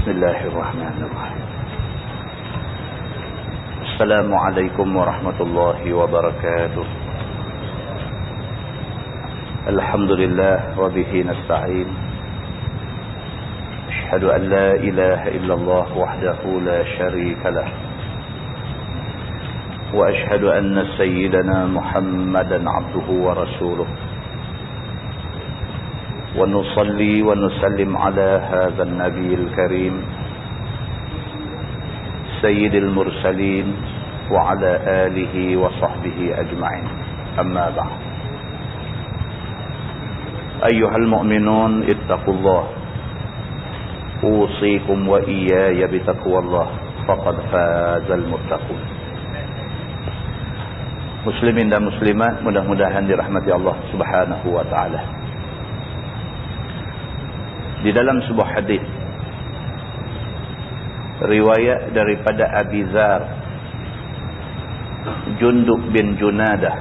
Bismillahirrahmanirrahim. Assalamualaikum warahmatullahi wabarakatuh. Alhamdulillah wa bihi nasta'in. Ashhadu an la ilaha illallah wahdahu la sharika lah. Wa ashhadu anna sayyidana Muhammadan abduhu wa rasuluh. ونصلي ونسلم على هذا النبي الكريم سيد المرسلين وعلى آله وصحبه أجمعين أما بعد أيها المؤمنون اتقوا الله أوصيكم وإياي بتقوى الله فقد فاز المتقون. Muslimin dan muslimat, mudah-mudahan dirahmati Allah Subhanahu wa taala. Di dalam sebuah hadis riwayat daripada Abi Dzar Jundub bin Junadah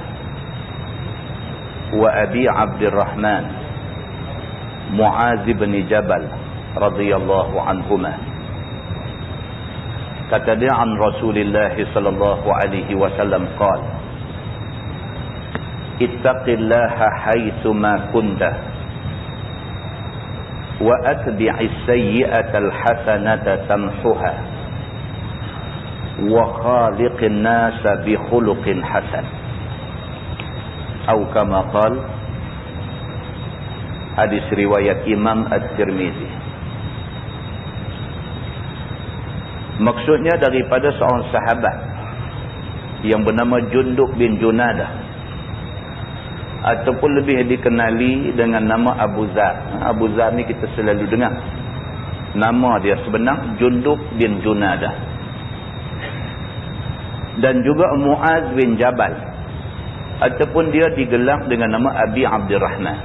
wa Abi Abdurrahman Muaz bin Jabal radhiyallahu anhuma, kata dia an Rasulullah sallallahu alaihi wasallam qala ittaqillaha haitsu ma kunta wa atbi'is sayyi'atal hasanata tamhuha wa khaliqin nasa bi khuluqin hasan atau kama qala. Hadis riwayat Imam At-Tirmizi. Maksudnya daripada seorang sahabat yang bernama Jundub bin Junadah, ataupun lebih dikenali dengan nama Abu Dzar. Abu Dzar ni kita selalu dengar. Nama dia sebenar Jundub bin Junadah. Dan juga Muaz bin Jabal, ataupun dia digelar dengan nama Abi Abdurrahman.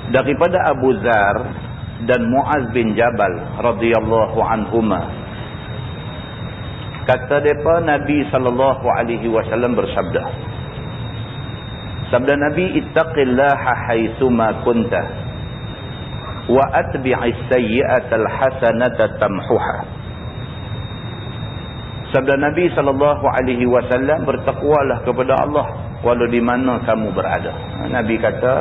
Daripada Abu Dzar dan Muaz bin Jabal radhiyallahu anhuma, kata depa Nabi sallallahu alaihi wasallam bersabda, sabda Nabi, ittaqillaha haitsu ma kunta wa atbi'is sayyi'atal hasanata tamhuha. Sabda Nabi sallallahu alaihi wasallam, bertakwalah kepada Allah walau di mana kamu berada. Nabi kata,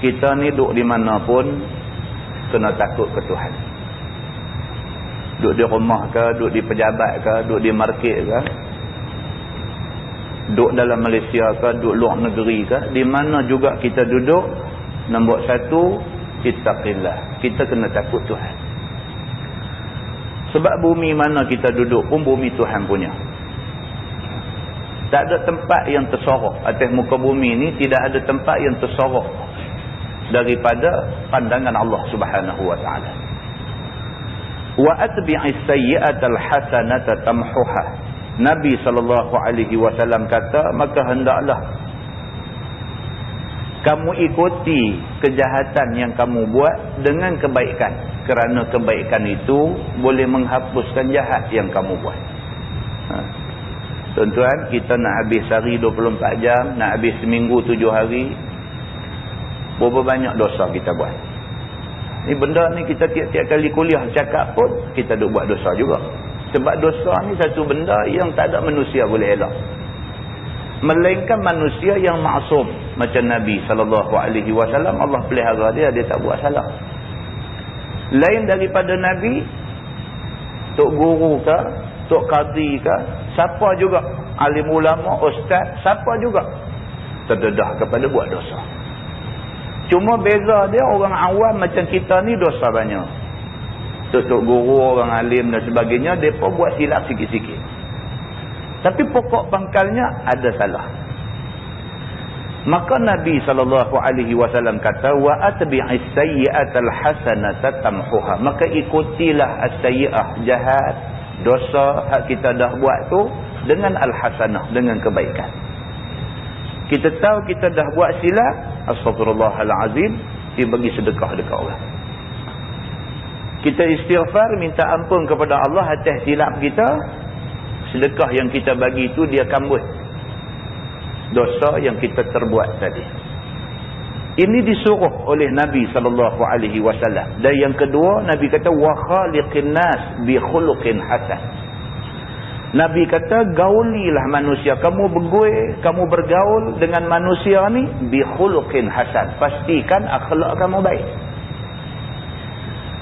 kita ni duduk di mana pun kena takut ke Tuhan. Duduk di rumah ke, duduk di pejabat ke, duduk di market ke, duduk dalam Malaysia ke, duduk luar negeri ke, di mana juga kita duduk, nombor satu, ittaqillah. Kita kena takut Tuhan. Sebab bumi mana kita duduk pun bumi Tuhan punya. Tak ada tempat yang tersorok atas muka bumi ni, tidak ada tempat yang tersorok daripada pandangan Allah Subhanahu wa taala. Wa atbi'is sayyi'atal hasanata tamhuha. Nabi SAW kata, maka hendaklah kamu ikuti kejahatan yang kamu buat dengan kebaikan, kerana kebaikan itu boleh menghapuskan jahat yang kamu buat. Tuan-tuan, kita nak habis sehari 24 jam, nak habis seminggu 7 hari, berapa banyak dosa kita buat. Ni benda ni kita tiap-tiap kali kuliah cakap pun kita duk buat dosa juga. Sebab dosa ni satu benda yang tak ada manusia boleh elak, melainkan manusia yang maksum macam Nabi SAW. Allah pelihara dia, dia tak buat salah. Lain daripada Nabi, tok guru ke, tok qadi ke, siapa juga, alim ulama, ustaz, siapa juga terdedah kepada buat dosa. Cuma beza dia, orang awam macam kita ni dosa banyak. Tok guru, orang alim dan sebagainya, mereka buat silap sikit-sikit. Tapi pokok pangkalnya ada salah. Maka Nabi SAW kata, wa atbi'is sayyi'atal hasanata tamhuha. Maka ikutilah as-sayyi'ah, jahat, dosa hak kita dah buat tu, dengan al-hasanah, dengan kebaikan. Kita tahu kita dah buat silap, astagfirullahalazim, dia bagi sedekah dekat orang. Kita istighfar, minta ampun kepada Allah atas silap kita, sedekah yang kita bagi itu dia kambut dosa yang kita terbuat tadi. Ini disuruh oleh Nabi SAW. Dan yang kedua, Nabi kata wa khaliqin nas bi khuluqin hasan. Nabi kata gaulilah manusia, kamu bergaul dengan manusia ni bi khuluqin hasan. Pastikan akhlak kamu baik.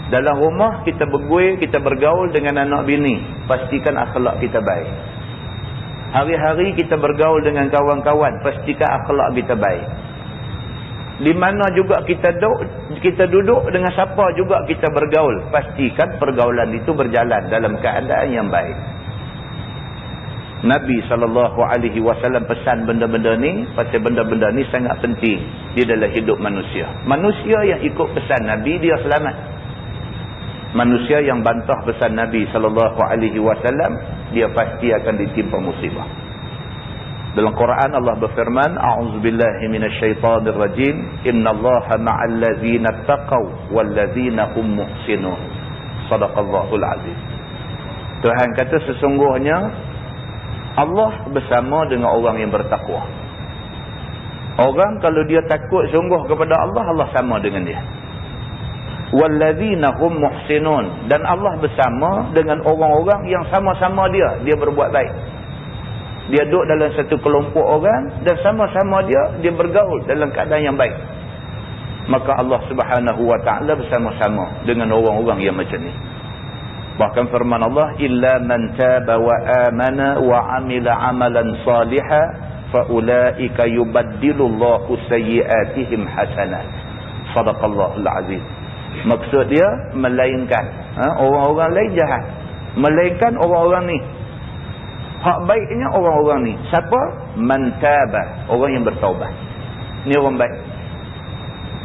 Dalam rumah kita bergaul dengan anak bini, pastikan akhlak kita baik. Hari-hari kita bergaul dengan kawan-kawan, pastikan akhlak kita baik. Di mana juga kita duduk dengan siapa juga kita bergaul, pastikan pergaulan itu berjalan dalam keadaan yang baik. Nabi SAW pesan benda-benda ni, pasal benda-benda ni sangat penting di dalam hidup manusia. Manusia yang ikut pesan Nabi, dia selamat. Manusia yang bantah pesan Nabi SAW, dia pasti akan ditimpa musibah. Dalam Quran Allah berfirman, a'udzubillahi minasyaitonir rajim, innallaha ma'al ladzina taqaw wal ladzina hum muhsinun. Shadaqallahul azim. Tuhan kata sesungguhnya Allah bersama dengan orang yang bertakwa. Orang kalau dia takut sungguh kepada Allah, Allah sama dengan dia. Walladzina hum muhsinun, dan Allah bersama dengan orang-orang yang sama-sama dia berbuat baik. Dia duduk dalam satu kelompok orang dan sama-sama dia bergaul dalam keadaan yang baik. Maka Allah Subhanahu wa taala bersama-sama dengan orang-orang yang macam ni. Bahkan firman Allah, illa man taba wa amana wa amila amalan salihan fa ulaika yubaddilullahu sayyi'atihim hasanat. Shadaqallahul azim. Maksud dia melainkan orang-orang lain jahat, melainkan orang-orang ni hak baiknya orang-orang ni. Siapa? Man taba, orang yang bertaubat. Ni orang baik.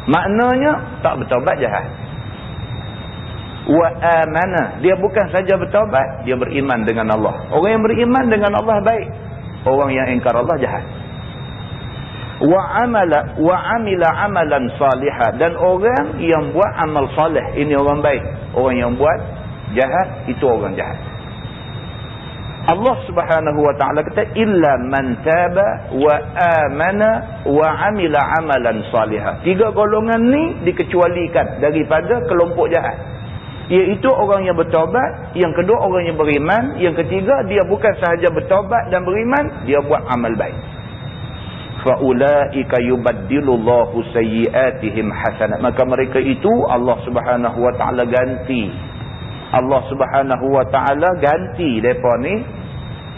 Maknanya tak bertaubat jahat. Wa amana, dia bukan saja bertaubat, dia beriman dengan Allah. Orang yang beriman dengan Allah baik. Orang yang ingkar Allah jahat. Wa amila amalan salihah, dan orang yang buat amal salih, ini orang baik. Orang yang buat jahat, itu orang jahat. Allah Subhanahu wa taala kata illa man taba wa amana wa amila amalan salihah. Tiga golongan ni dikecualikan daripada kelompok jahat. Iaitu orang yang bertaubat, yang kedua orang yang beriman, yang ketiga dia bukan sahaja bertaubat dan beriman, dia buat amal baik. Fa ulaika yubaddilullahu sayyi'atihim hasanat. Maka mereka itu Allah Subhanahu wa taala ganti. Allah Subhanahu wa taala ganti depa ni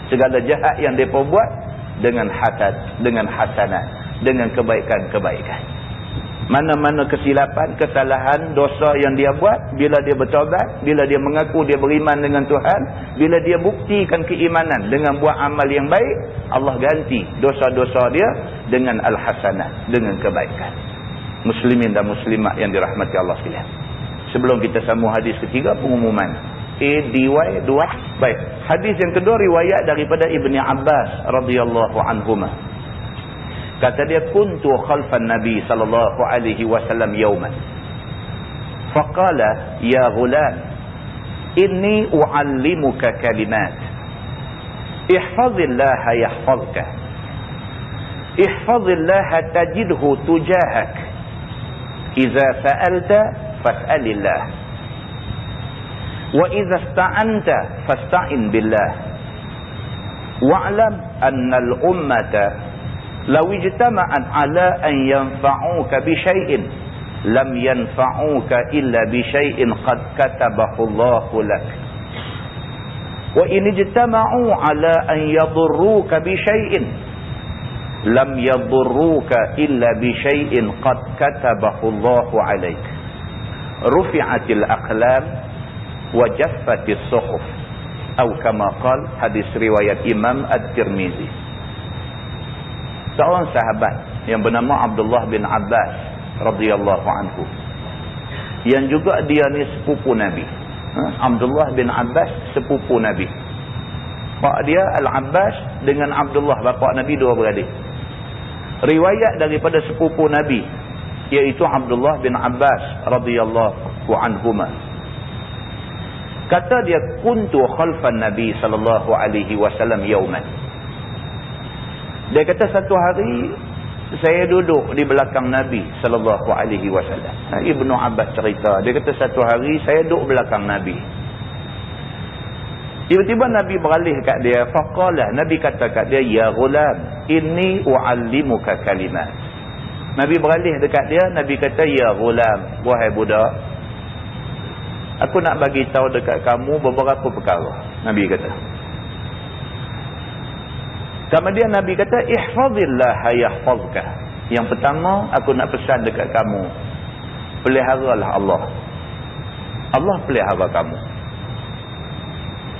segala jahat yang depa buat dengan hasanat, dengan kebaikan-kebaikan. Mana-mana kesilapan, kesalahan, dosa yang dia buat, bila dia bertaubat, bila dia mengaku dia beriman dengan Tuhan, bila dia buktikan keimanan dengan buat amal yang baik, Allah ganti dosa-dosa dia dengan al-hasanah, dengan kebaikan. Muslimin dan muslimat yang dirahmati Allah sekalian. Sebelum kita sambung hadis ketiga, pengumuman. DY 2. Baik. Hadis yang kedua riwayat daripada Ibni Abbas radhiyallahu anhuma. Kata dia, kuntu khalfan Nabi sallallahu alaihi wasallam yawman. Faqala, ya ghulam, inni uallimuka kalimat. Ihfazillaha yahfazka. Ihfazillaha tajidhu tujahak. Iza sa'alta fas'alillah. Wa iza ista'anta fasta'in billah. Wa'lam anna al-ummata law ijtama'at 'ala an yanfa'uka bi syai'in lam yanfa'uka illa bi syai'in qad katabahu Allahu lak. Wa in ijtama'u 'ala an yadurruka bi syai'in lam yadurruka illa bi syai'in qad katabahu Allahu 'alaik. Rufi'atil aqlam wa jaffatis suhuf. Atau kama qala, hadis riwayat Imam At-Tirmizi. Seorang sahabat yang bernama Abdullah bin Abbas radhiyallahu anhu, yang juga dia ni sepupu Nabi. Abdullah bin Abbas sepupu Nabi. Pak dia Al-Abbas dengan Abdullah, bapa Nabi, dua beradik. Riwayat daripada sepupu Nabi, iaitu Abdullah bin Abbas radhiyallahu anhuma. Kata dia, kuntu khalfan Nabi sallallahu alaihi wasallam yauman. Dia kata satu hari saya duduk di belakang Nabi sallallahu alaihi wasallam. Ibnu Abbas cerita, dia kata satu hari saya duduk belakang Nabi. Tiba-tiba Nabi beralih kat dia, faqala, Nabi kata kat dia, ya ghulam, inni uallimuka kalimat. Nabi beralih dekat dia, Nabi kata, ya ghulam, wahai budak, aku nak bagi tahu dekat kamu beberapa perkara. Nabi kata. Kemudian Nabi kata, ihfazillah yahfazka. Yang pertama, aku nak pesan dekat kamu, peliharalah Allah. Allah pelihara kamu.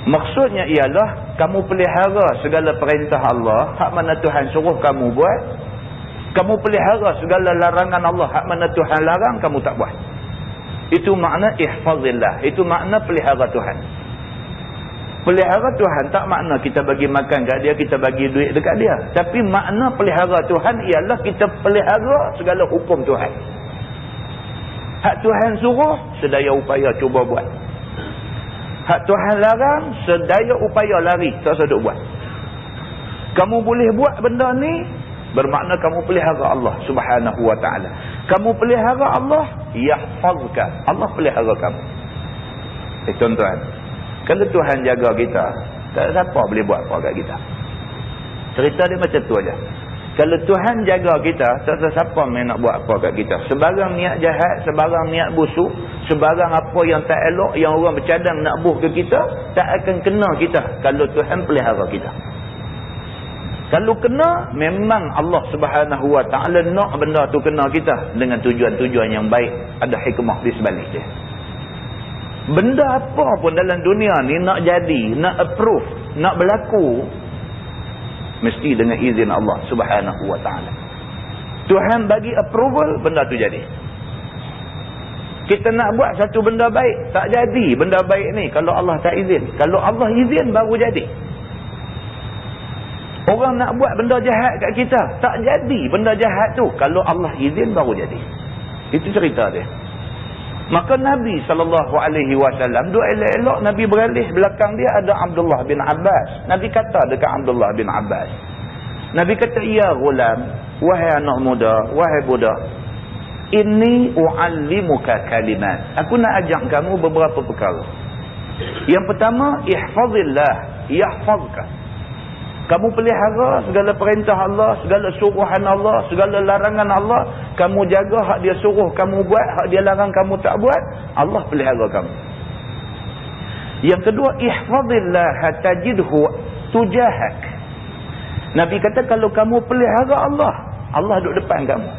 Maksudnya ialah, kamu pelihara segala perintah Allah, hak mana Tuhan suruh kamu buat. Kamu pelihara segala larangan Allah, hak mana Tuhan larang, kamu tak buat. Itu makna ihfazillah. Itu makna pelihara Tuhan. Pelihara Tuhan tak makna kita bagi makan kat dia, kita bagi duit dekat dia. Tapi makna pelihara Tuhan ialah kita pelihara segala hukum Tuhan. Hak Tuhan suruh, sedaya upaya cuba buat. Hak Tuhan larang, sedaya upaya lari, tak usah duk buat. Kamu boleh buat benda ni, bermakna kamu pelihara Allah subhanahu wa ta'ala. Kamu pelihara Allah, yahfazka. Allah pelihara kamu. Tuan-tuan, kalau Tuhan jaga kita, tak ada siapa boleh buat apa kat kita. Cerita dia macam tu aja. Kalau Tuhan jaga kita, tak ada siapa yang nak buat apa kat kita. Sebarang niat jahat, sebarang niat busuk, sebarang apa yang tak elok, yang orang bercadang nak buh ke kita, tak akan kena kita kalau Tuhan pelihara kita. Kalau kena, memang Allah subhanahu wa ta'ala nak benda tu kena kita dengan tujuan-tujuan yang baik. Ada hikmah di sebalik dia. Benda apa pun dalam dunia ni nak jadi, nak approve, nak berlaku, mesti dengan izin Allah subhanahu wa ta'ala. Tuhan bagi approval, benda tu jadi. Kita nak buat satu benda baik, tak jadi benda baik ni kalau Allah tak izin. Kalau Allah izin, baru jadi. Orang nak buat benda jahat kat kita, tak jadi benda jahat tu kalau Allah izin, baru jadi. Itu cerita dia. Maka Nabi SAW duk elok-elok, Nabi beralih belakang dia ada Abdullah bin Abbas. Nabi kata dekat Abdullah bin Abbas, Nabi kata, ya ghulam, wahai anak muda, wahai budak, inni uallimuka kalimat. Aku nak ajak kamu beberapa perkara. Yang pertama, ihfazillah yahfazka. Kamu pelihara segala perintah Allah, segala suruhan Allah, segala larangan Allah. Kamu jaga hak dia suruh kamu buat, hak dia larang kamu tak buat. Allah pelihara kamu. Yang kedua, ihfazillah tajidhu tujahak. Nabi kata kalau kamu pelihara Allah, Allah duduk depan kamu.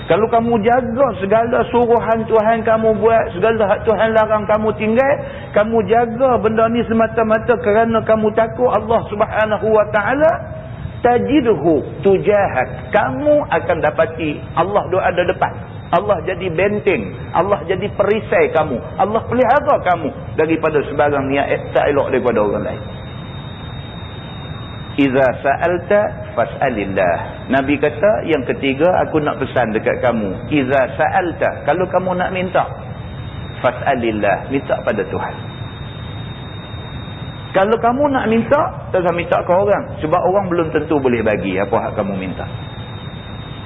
Kalau kamu jaga segala suruhan Tuhan kamu buat, segala hak Tuhan larang kamu tinggal, kamu jaga benda ni semata-mata kerana kamu takut Allah subhanahu wa ta'ala, tajidhu tujahak. Kamu akan dapati Allah duk ada depan. Allah jadi benteng. Allah jadi perisai kamu. Allah pelihara kamu daripada sebarang niat tak elok daripada orang lain. Iza sa'alta fas'alillah. Nabi kata yang ketiga, aku nak pesan dekat kamu, iza sa'alta, kalau kamu nak minta, fas'alillah, minta pada Tuhan. Kalau kamu nak minta, tak usah minta ke orang, sebab orang belum tentu boleh bagi apa hak kamu minta.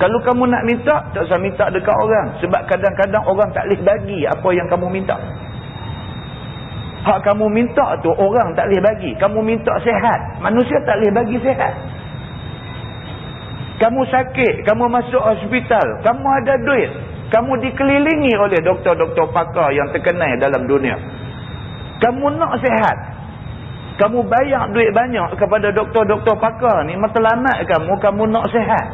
Kalau kamu nak minta, tak usah minta dekat orang, sebab kadang-kadang orang tak boleh bagi apa yang kamu minta. Hak kamu minta tu orang tak boleh bagi. Kamu minta sihat, manusia tak boleh bagi sihat. Kamu sakit, kamu masuk hospital, kamu ada duit, kamu dikelilingi oleh doktor-doktor pakar yang terkenal dalam dunia. Kamu nak sihat, kamu bayar duit banyak kepada doktor-doktor pakar ni, matlamat kamu nak sihat.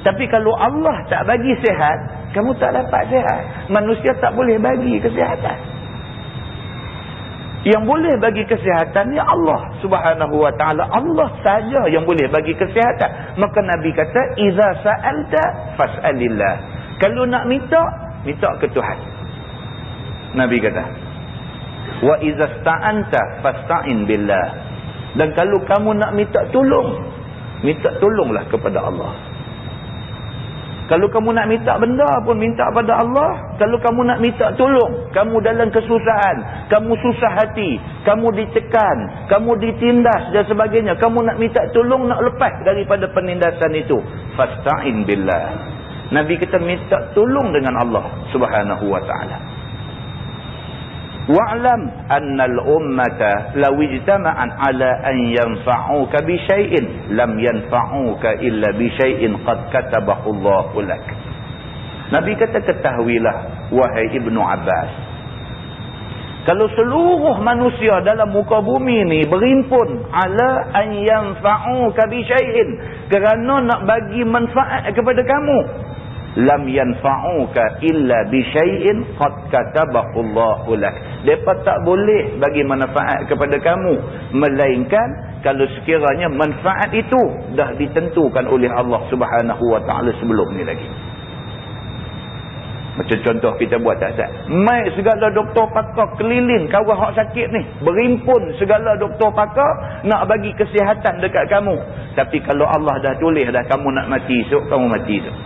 Tapi kalau Allah tak bagi sihat, kamu tak dapat sihat. Manusia tak boleh bagi kesihatan. Yang boleh bagi kesihatan ni Allah subhanahu wa ta'ala. Allah saja yang boleh bagi kesihatan. Maka Nabi kata, iza sa'alta fas'alillah. Kalau nak minta, minta ke Tuhan. Nabi kata, wa iza sta'anta fasta'in billah. Dan kalau kamu nak minta tolong, minta tolonglah kepada Allah. Kalau kamu nak minta benda pun minta pada Allah. Kalau kamu nak minta tolong, kamu dalam kesusahan, kamu susah hati, kamu ditekan, kamu ditindas dan sebagainya, kamu nak minta tolong, nak lepas daripada penindasan itu, fasta'in billah. Nabi kita minta tolong dengan Allah Subhanahu wa ta'ala. Wa'lam annal ummata law ijtama'an 'ala an yanfa'uka bi syai'in lam yanfa'uka illa bi syai'in qad katabahu Allahu lak. Nabi kata, ketahuilah wahai Ibnu Abbas, kalau seluruh manusia dalam muka bumi ni berimpun 'ala an yanfa'uka bi syai'in, kerana nak bagi manfaat kepada kamu, lam yanfa'uka illa bi syai'in qad katabahu Allahu lak. Depa tak boleh bagi manfaat kepada kamu melainkan kalau sekiranya manfaat itu dah ditentukan oleh Allah Subhanahu wa taala sebelum ni lagi. Macam contoh kita buat tak Ustaz? Mai segala doktor pakar keliling kawal hak sakit ni, berimpun segala doktor pakar nak bagi kesihatan dekat kamu. Tapi kalau Allah dah tulis dah kamu nak mati esok, kamu mati esok.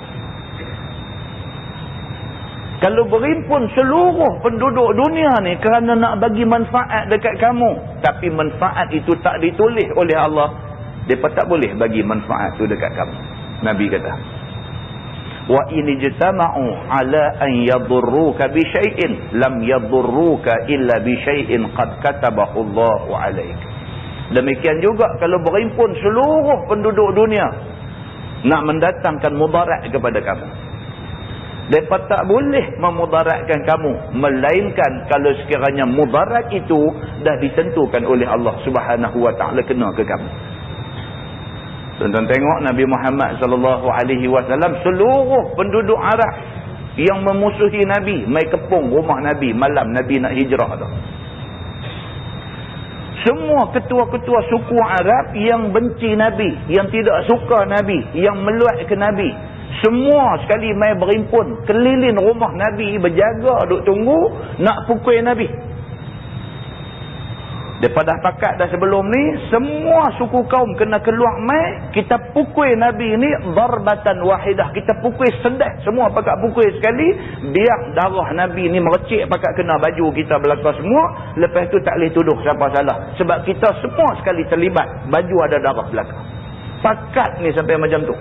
Kalau berimpun seluruh penduduk dunia ni kerana nak bagi manfaat dekat kamu, tapi manfaat itu tak ditulis oleh Allah, mereka tak boleh bagi manfaat itu dekat kamu. Nabi kata, wa in ijtama'u 'ala an yadurruka bi syai'in lam yadurruka illa bi syai'in qad katabahu Allahu 'alaik. Demikian juga kalau berimpun seluruh penduduk dunia nak mendatangkan mudarat kepada kamu, mereka tak boleh memudaratkan kamu melainkan kalau sekiranya mudarat itu dah ditentukan oleh Allah Subhanahu wa taala kena ke kamu. Tuan-tuan tengok Nabi Muhammad sallallahu alaihi wasallam, seluruh penduduk Arab yang memusuhi Nabi mai kepung rumah Nabi malam Nabi nak hijrah tu. Semua ketua-ketua suku Arab yang benci Nabi, yang tidak suka Nabi, yang meluat ke Nabi, semua sekali mai berimpun keliling rumah Nabi, berjaga duk tunggu nak pukul Nabi. Daripada pakat dah sebelum ni, semua suku kaum kena keluar mai, kita pukul Nabi ni darbatan wahidah, kita pukul sedah, semua pakat pukul sekali, biar darah Nabi ni merecik pakat kena baju kita belakang semua. Lepas tu tak boleh tuduh siapa salah, sebab kita semua sekali terlibat, baju ada darah belakang. Pakat ni sampai macam tu.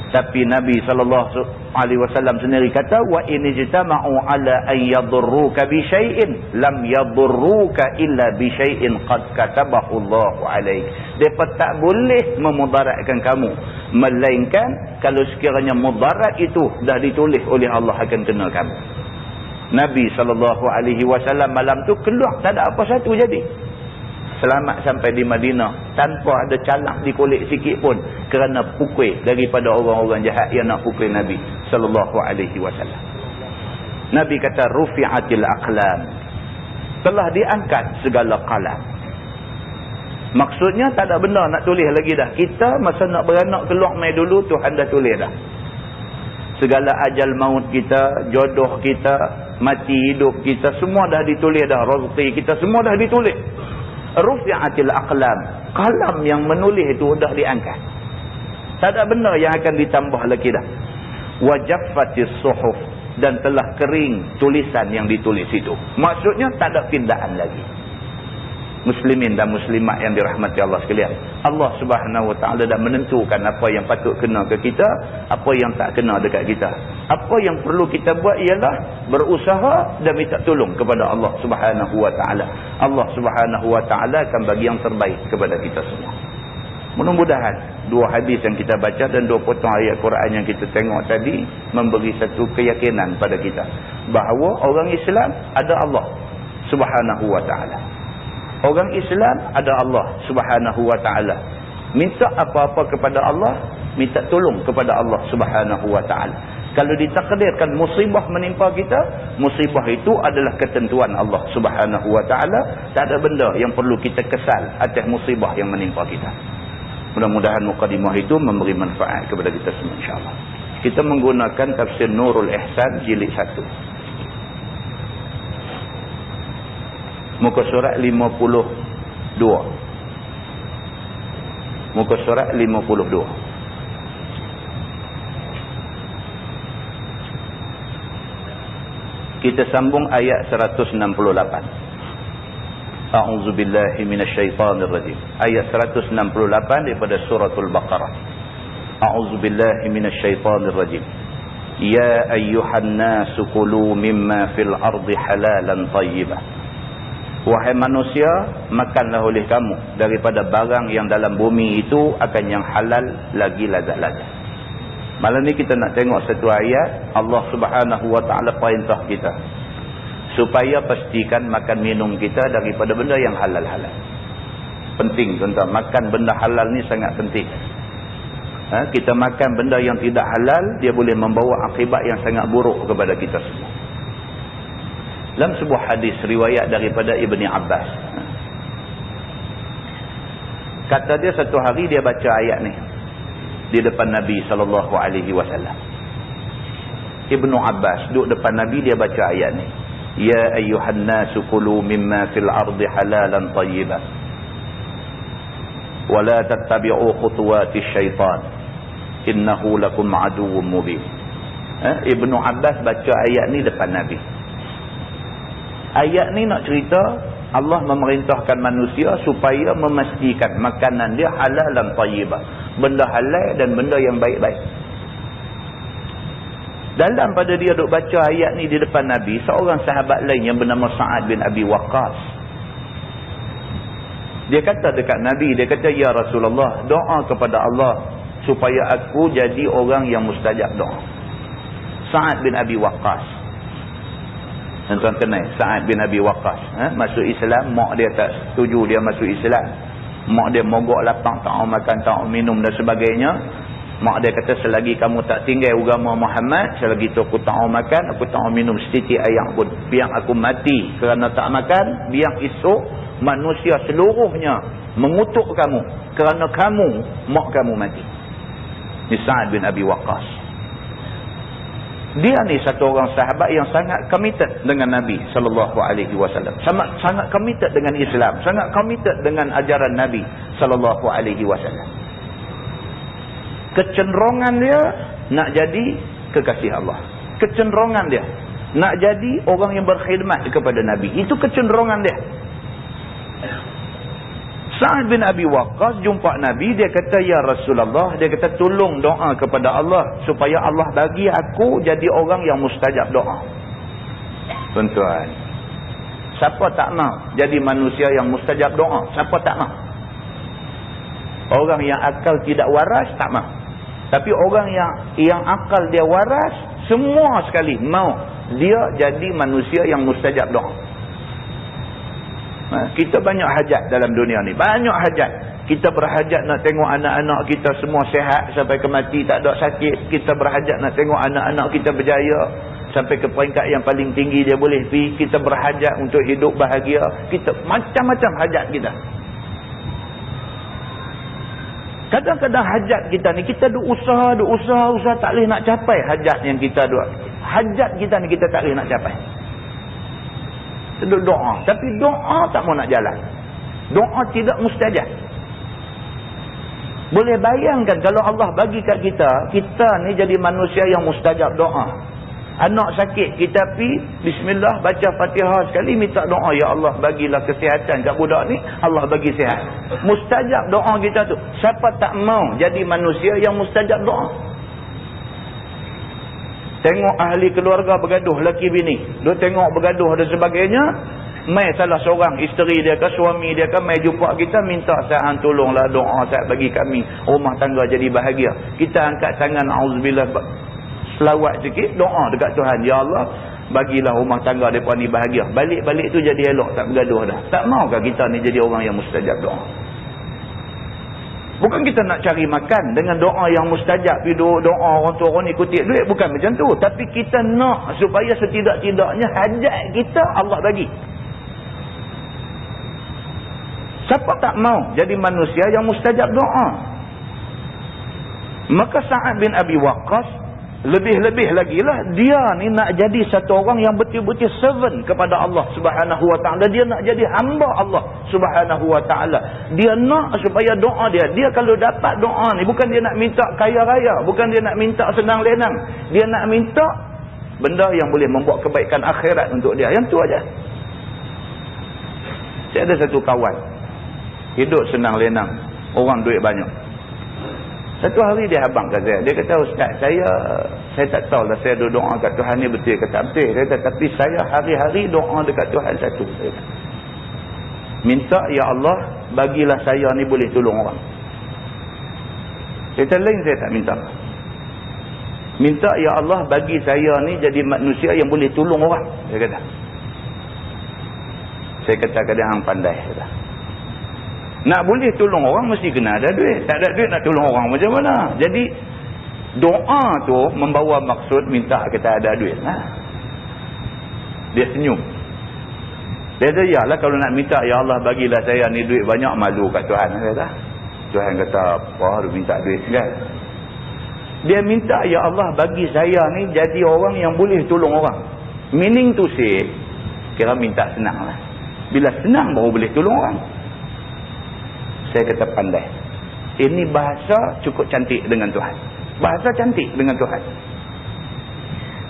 Tapi Nabi SAW sendiri kata, wa in ijtama'u 'ala an yadurruka bi syai'in lam yadurruka illa bi syai'in qad katabahu Allahu 'alaik. Depa tak boleh memudaratkan kamu melainkan kalau sekiranya mudarat itu dah ditulis oleh Allah akan kena kamu. Nabi SAW malam tu keluar, tak ada apa satu jadi. Selamat sampai di Madinah tanpa ada calak di kulit sikit pun kerana pukul daripada orang-orang jahat yang nak pukul Nabi sallallahu alaihi wasallam. Nabi kata, rufi'atil aqlam, telah diangkat segala qalam. Maksudnya tak ada benda nak tulis lagi dah. Kita masa nak beranak keluar mai dulu Tuhan dah tulis dah. Segala ajal maut kita, jodoh kita, mati hidup kita, semua dah ditulis dah. Rezeki kita semua dah ditulis. Rufi'atil aqlam, kalam yang menulis itu dah diangkat. Tak ada benda yang akan ditambah lagi dah. Wajaffatis suhuf, dan telah kering tulisan yang ditulis itu. Maksudnya tak ada pindaan lagi. Muslimin dan muslimat yang dirahmati Allah sekalian, Allah Subhanahu wa taala dah menentukan apa yang patut kena ke kita, apa yang tak kena dekat kita. Apa yang perlu kita buat ialah berusaha dan minta tolong kepada Allah Subhanahu wa taala. Allah Subhanahu wa taala akan bagi yang terbaik kepada kita semua. Mudah-mudahan dua hadis yang kita baca dan dua potong ayat Quran yang kita tengok tadi memberi satu keyakinan pada kita bahawa orang Islam ada Allah Subhanahu wa taala. Orang Islam ada Allah Subhanahu wa ta'ala. Minta apa-apa kepada Allah, minta tolong kepada Allah Subhanahu wa ta'ala. Kalau ditakdirkan musibah menimpa kita, musibah itu adalah ketentuan Allah Subhanahu wa ta'ala. Tak ada benda yang perlu kita kesal atas musibah yang menimpa kita. Mudah-mudahan mukadimah itu memberi manfaat kepada kita semua, insyaAllah. Kita menggunakan tafsir Nurul Ihsan jilid 1. Muka surat 52. Muka surat 52. Kita sambung ayat 168. A'udzubillahi minasyaitanirrajim. Ayat 168 daripada suratul Baqarah. A'udzubillahi minasyaitanirrajim. Ya ayyuhan nasu kulu mimma fil ardi halalan tayyibah. Wahai manusia, makanlah oleh kamu daripada barang yang dalam bumi itu akan yang halal lagi lazat-lazat. Malam ni kita nak tengok satu ayat Allah Subhanahu wa taala perintah kita supaya pastikan makan minum kita daripada benda yang halal-halal. Penting tuan-tuan, makan benda halal ni sangat penting. Kita makan benda yang tidak halal, dia boleh membawa akibat yang sangat buruk kepada kita semua. Dalam sebuah hadis riwayat daripada Ibni Abbas, kata dia satu hari dia baca ayat ni di depan Nabi SAW. Ibnu Abbas duduk depan Nabi, dia baca ayat ni. Ya ayyuhan nasu kulu mimma fil ardi halalan tayyiban wa la tattabi'u khutuwati syaitan innahu lakum aduwwum mubin. Ibnu Abbas baca ayat ni depan Nabi. Ayat ni nak cerita Allah memerintahkan manusia supaya memastikan makanan dia halal dan tayyibah. Benda halal dan benda yang baik-baik. Dalam pada dia duk baca ayat ni di depan Nabi, seorang sahabat lain yang bernama Sa'ad bin Abi Waqqas. Dia kata dekat Nabi, dia kata, Ya Rasulullah, doa kepada Allah supaya aku jadi orang yang mustajab doa. Sa'ad bin Abi Waqqas. Tuan-tuan kenal Sa'ad bin Abi Waqqas. Masuk Islam, mak dia tak setuju dia masuk Islam. Mak dia mogok lapang, tak mau makan, tak mau minum dan sebagainya. Mak dia kata, selagi kamu tak tinggal agama Muhammad, selagi tu aku tak mau makan, aku tak mau minum setitik air pun. Biar aku mati kerana tak makan, biar esok manusia seluruhnya mengutuk kamu kerana kamu, mak kamu mati. Ni Sa'ad bin Abi Waqqas. Dia ni satu orang sahabat yang sangat committed dengan Nabi SAW. Sangat committed dengan Islam. Sangat committed dengan ajaran Nabi SAW. Kecenderungan dia nak jadi kekasih Allah. Kecenderungan dia nak jadi orang yang berkhidmat kepada Nabi. Itu kecenderungan dia. Sa'ad bin Abi Waqqas jumpa Nabi, dia kata, Ya Rasulullah, dia kata, tolong doa kepada Allah supaya Allah bagi aku jadi orang yang mustajab doa. Tuan-tuan, siapa tak mau jadi manusia yang mustajab doa? Siapa tak mau? Orang yang akal tidak waras tak mau. Tapi orang yang akal dia waras, semua sekali mau dia jadi manusia yang mustajab doa. Kita banyak hajat dalam dunia ni. Banyak hajat. Kita berhajat nak tengok anak-anak kita semua sihat sampai ke mati, tak ada sakit. Kita berhajat nak tengok anak-anak kita berjaya sampai ke peringkat yang paling tinggi dia boleh pergi. Kita berhajat untuk hidup bahagia. Kita macam-macam hajat kita. Kadang-kadang hajat kita ni, kita duk usaha tak boleh nak capai hajat yang kita duk. Hajat kita ni kita tak boleh nak capai. Duduk doa, tapi doa tak mau nak jalan. Doa tidak mustajab. Boleh bayangkan kalau Allah bagi kat kita, kita ni jadi manusia yang mustajab doa. Anak sakit, kita pergi bismillah, baca Fatihah sekali, minta doa, Ya Allah bagilah kesihatan kat budak ni, Allah bagi sihat. Mustajab doa kita tu. Siapa tak mau jadi manusia yang mustajab doa? Tengok ahli keluarga bergaduh, laki bini. Dia tengok bergaduh dan sebagainya. Mai salah seorang isteri dia ke suami dia ke mai jumpa kita, minta sahan tolonglah doa saat bagi kami rumah tangga jadi bahagia. Kita angkat tangan, auzubillah, selawat sikit, doa dekat Tuhan, Ya Allah bagilah rumah tangga mereka ni bahagia. Balik-balik tu jadi elok, tak bergaduh dah. Tak maukah kita ni jadi orang yang mustajab doa? Bukan kita nak cari makan dengan doa yang mustajab, doa orang tu orang ni kutip duit, bukan macam tu. Tapi kita nak supaya setidak-tidaknya hajat kita Allah bagi. Siapa tak mau jadi manusia yang mustajab doa? Maka Sa'ad bin Abi Waqqas lebih-lebih lagi lah, dia ni nak jadi satu orang yang betul-betul servant kepada Allah Subhanahu Wa Ta'ala. Dia nak jadi hamba Allah Subhanahu Wa Ta'ala. Dia nak supaya doa dia kalau dapat doa ni, bukan dia nak minta kaya raya, bukan dia nak minta senang lenang. Dia nak minta benda yang boleh membuat kebaikan akhirat untuk dia. Yang tu aja. Saya ada satu kawan, hidup senang lenang, orang duit banyak. Satu hari dia abang kat saya, dia kata, Ustaz, saya tak tahu lah, saya doa kat Tuhan ni betul kata betul. Dia kata, tapi saya hari-hari doa dekat Tuhan satu. Minta, ya Allah, bagilah saya ni boleh tolong orang. Kata lain saya tak minta. Minta, ya Allah, bagi saya ni jadi manusia yang boleh tolong orang. Dia kata. Saya kata dia hang pandai. Kata. Nak boleh tolong orang mesti kena ada duit. Tak ada duit nak tolong orang macam mana? Jadi doa tu membawa maksud minta kita ada duit. Dia senyum. Dia kata, yalah kalau nak minta, ya Allah bagilah saya ni duit banyak, malu kat Tuhan. Kata. Tuhan kata, apa dia minta duit kan? Dia minta, ya Allah bagi saya ni jadi orang yang boleh tolong orang. Meaning to say, kira minta senang lah. Bila senang baru boleh tolong orang. Saya kata pandai. Ini bahasa cukup cantik dengan Tuhan. Bahasa cantik dengan Tuhan.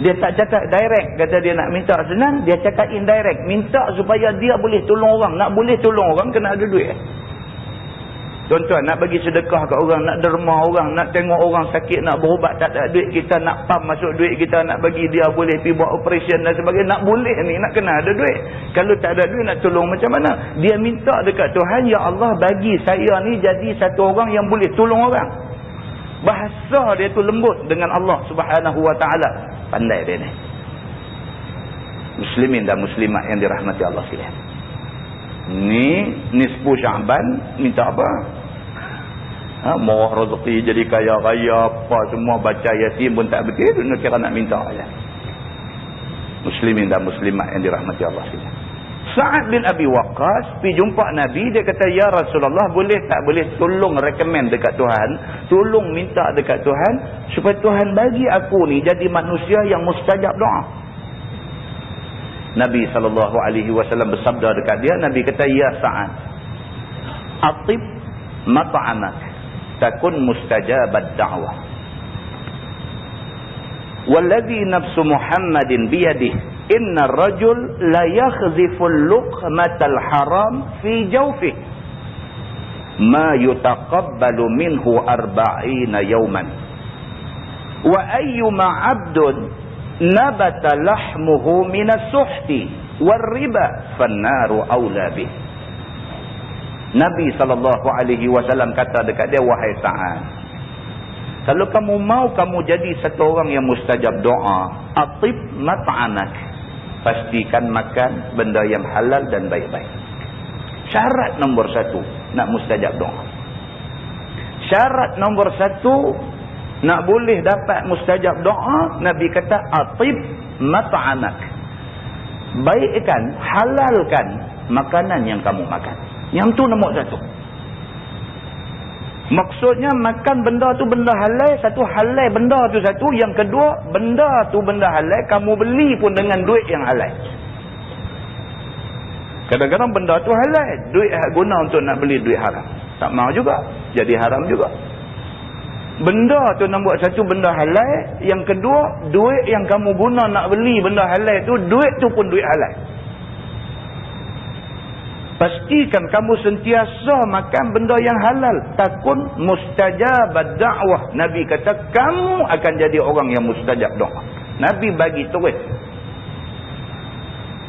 Dia tak cakap direct, kata dia nak minta senang, dia cakap indirect. Minta supaya dia boleh tolong orang. Nak boleh tolong orang kena ada duit. Tuan-tuan, nak bagi sedekah kat orang, nak derma orang, nak tengok orang sakit, nak berubat, tak ada duit kita, nak pam masuk duit kita, nak bagi dia boleh pergi buat operation dan sebagainya, nak boleh ni, nak kena ada duit. Kalau tak ada duit, nak tolong macam mana? Dia minta dekat Tuhan, ya Allah bagi saya ni jadi satu orang yang boleh tolong orang. Bahasa dia tu lembut dengan Allah Subhanahu Wa Taala. Pandai dia ni. Muslimin dan muslimat yang dirahmati Allah sekalian. Ni nisfu Syaban minta apa? Murah rezeki, jadi kaya-kaya apa semua, baca Yasin pun tak betul, nak kira nak minta aja. Muslimin dan muslimat yang dirahmati Allah sekalian. Sa'ad bin Abi Waqqas pergi jumpa Nabi, dia kata, ya Rasulullah, boleh tak boleh tolong recommend dekat Tuhan, tolong minta dekat Tuhan supaya Tuhan bagi aku ni jadi manusia yang mustajab doa. Nabi SAW bersabda dekat dia, Nabi kata, ya Sa'ad, atib mat'amak takun mustajabad da'wah. Walladhi nafsu Muhammadin biyadih inna rajul la yakhziful luqmatal haram fi jawfih ma yutaqabbalu minhu 40 yawman wa ayyuma 'abdun nabata lahmuhu minas suhti war riba fannaru aula bih. Nabi SAW kata dekat dia, wahai Sa'ad, kalau kamu mau kamu jadi satu orang yang mustajab doa, atib mat'anak, pastikan makan benda yang halal dan baik-baik. Syarat nombor 1 nak mustajab doa. Syarat nombor 1 nak boleh dapat mustajab doa, Nabi kata atib mat'anak, baikkan, halalkan makanan yang kamu makan. Yang tu nombor 1. Maksudnya makan benda tu benda halal, satu halal benda tu satu, yang kedua benda tu benda halal, kamu beli pun dengan duit yang halal. Kadang-kadang benda tu halal, duit guna untuk nak beli duit haram, tak mau juga, jadi haram juga. Benda tu nombor 1 benda halal, yang kedua duit yang kamu guna nak beli benda halal tu, duit tu pun duit halal. Pastikan kamu sentiasa makan benda yang halal. Takun mustajabad da'wah. Nabi kata kamu akan jadi orang yang mustajab doa. Nabi bagi terus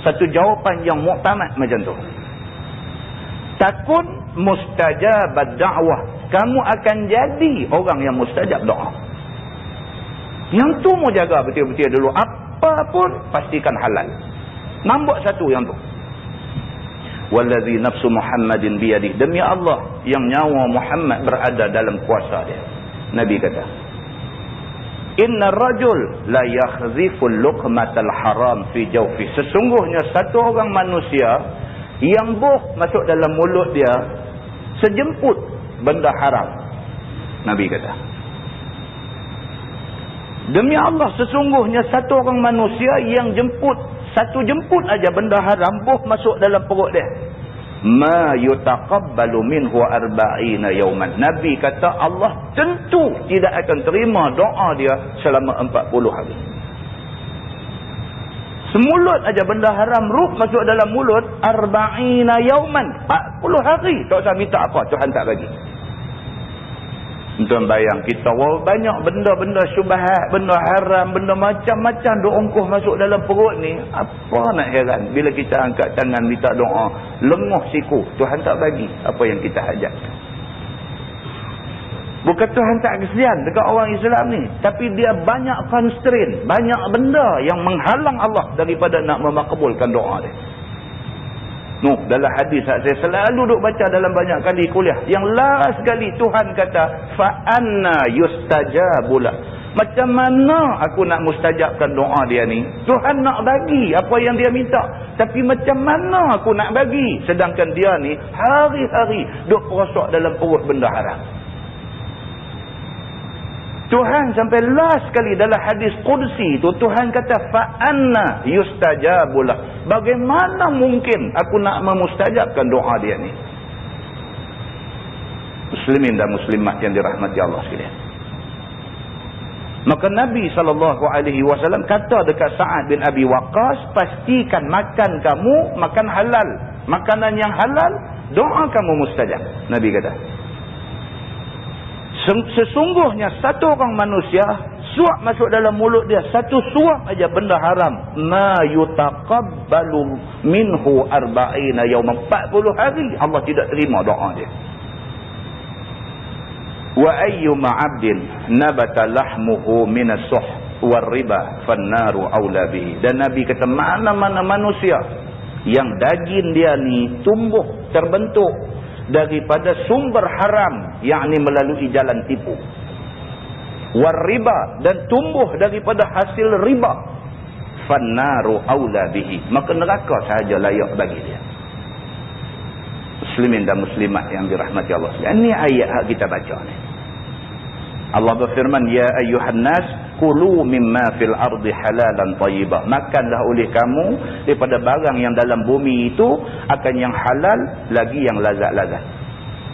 satu jawapan yang muktamad macam tu. Takun mustajabad da'wah. Kamu akan jadi orang yang mustajab doa. Yang tu mau jaga betul-betul dulu. Apa pun pastikan halal. Nombor 1 yang tu. Wallazi nafsu Muhammadin biyadih, demi Allah yang nyawa Muhammad berada dalam kuasa dia. Nabi kata, inna rajul la yakhziful luqmatal haram fi jawfi, sesungguhnya satu orang manusia yang masuk dalam mulut dia sejemput benda haram. Nabi kata, demi Allah sesungguhnya satu orang manusia yang satu jemput aja benda haram masuk dalam perut dia, ma yutaqabbalu minhu 40 yawman. Nabi kata Allah tentu tidak akan terima doa dia selama 40 hari. Semulut aja benda haram ruk masuk dalam mulut 40 yauman, 40 hari. Tak usah minta apa, Tuhan tak bagi. Tuan bayang kita banyak benda-benda syubhat, benda haram, benda macam-macam duk ongkoh masuk dalam perut ni. Apa nak heran bila kita angkat tangan minta doa, lenguh siku, Tuhan tak bagi apa yang kita hajat. Bukan Tuhan tak kesian dekat orang Islam ni, tapi dia banyak constraint, banyak benda yang menghalang Allah daripada nak memakbulkan doa dia. Dalam hadis saya selalu duk baca dalam banyak kali kuliah, yang last kali Tuhan kata fa anna yustajabula. Macam mana aku nak mustajabkan doa dia ni? Tuhan nak bagi apa yang dia minta, tapi macam mana aku nak bagi sedangkan dia ni hari-hari duk perosok dalam perut benda haram. Tuhan sampai last kali dalam hadis Qudsi tu Tuhan kata fa anna yustajabula. Bagaimana mungkin aku nak memustajabkan doa dia ni? Muslimin dan muslimat yang dirahmati Allah sekalian. Maka Nabi SAW kata dekat Sa'ad bin Abi Waqqas, pastikan makan kamu makan halal, makanan yang halal, doa kamu mustajab. Nabi kata, sesungguhnya satu orang manusia suap masuk dalam mulut dia, satu suap aja benda haram, ma yutaqabbalu minhu 40 yawman, 40 hari Allah tidak terima doa dia. Wa ayyuma 'abdin nabata lahmuhu min as-suh war riba fan-naru aula bihi. Dan Nabi kata mana-mana manusia yang daging dia ni tumbuh terbentuk daripada sumber haram, yakni melalui jalan tipu, war riba, dan tumbuh daripada hasil riba, fannaru aula bihi, maka neraka sahaja layak bagi dia. Muslimin dan muslimat yang dirahmati Allah sekalian, ini ayat yang kita baca ni. Allah berfirman, ya ayyuhan nas kulu mimma fil ardi halalan tayyibah. Makanlah oleh kamu daripada barang yang dalam bumi itu akan yang halal lagi yang lazat-lazat.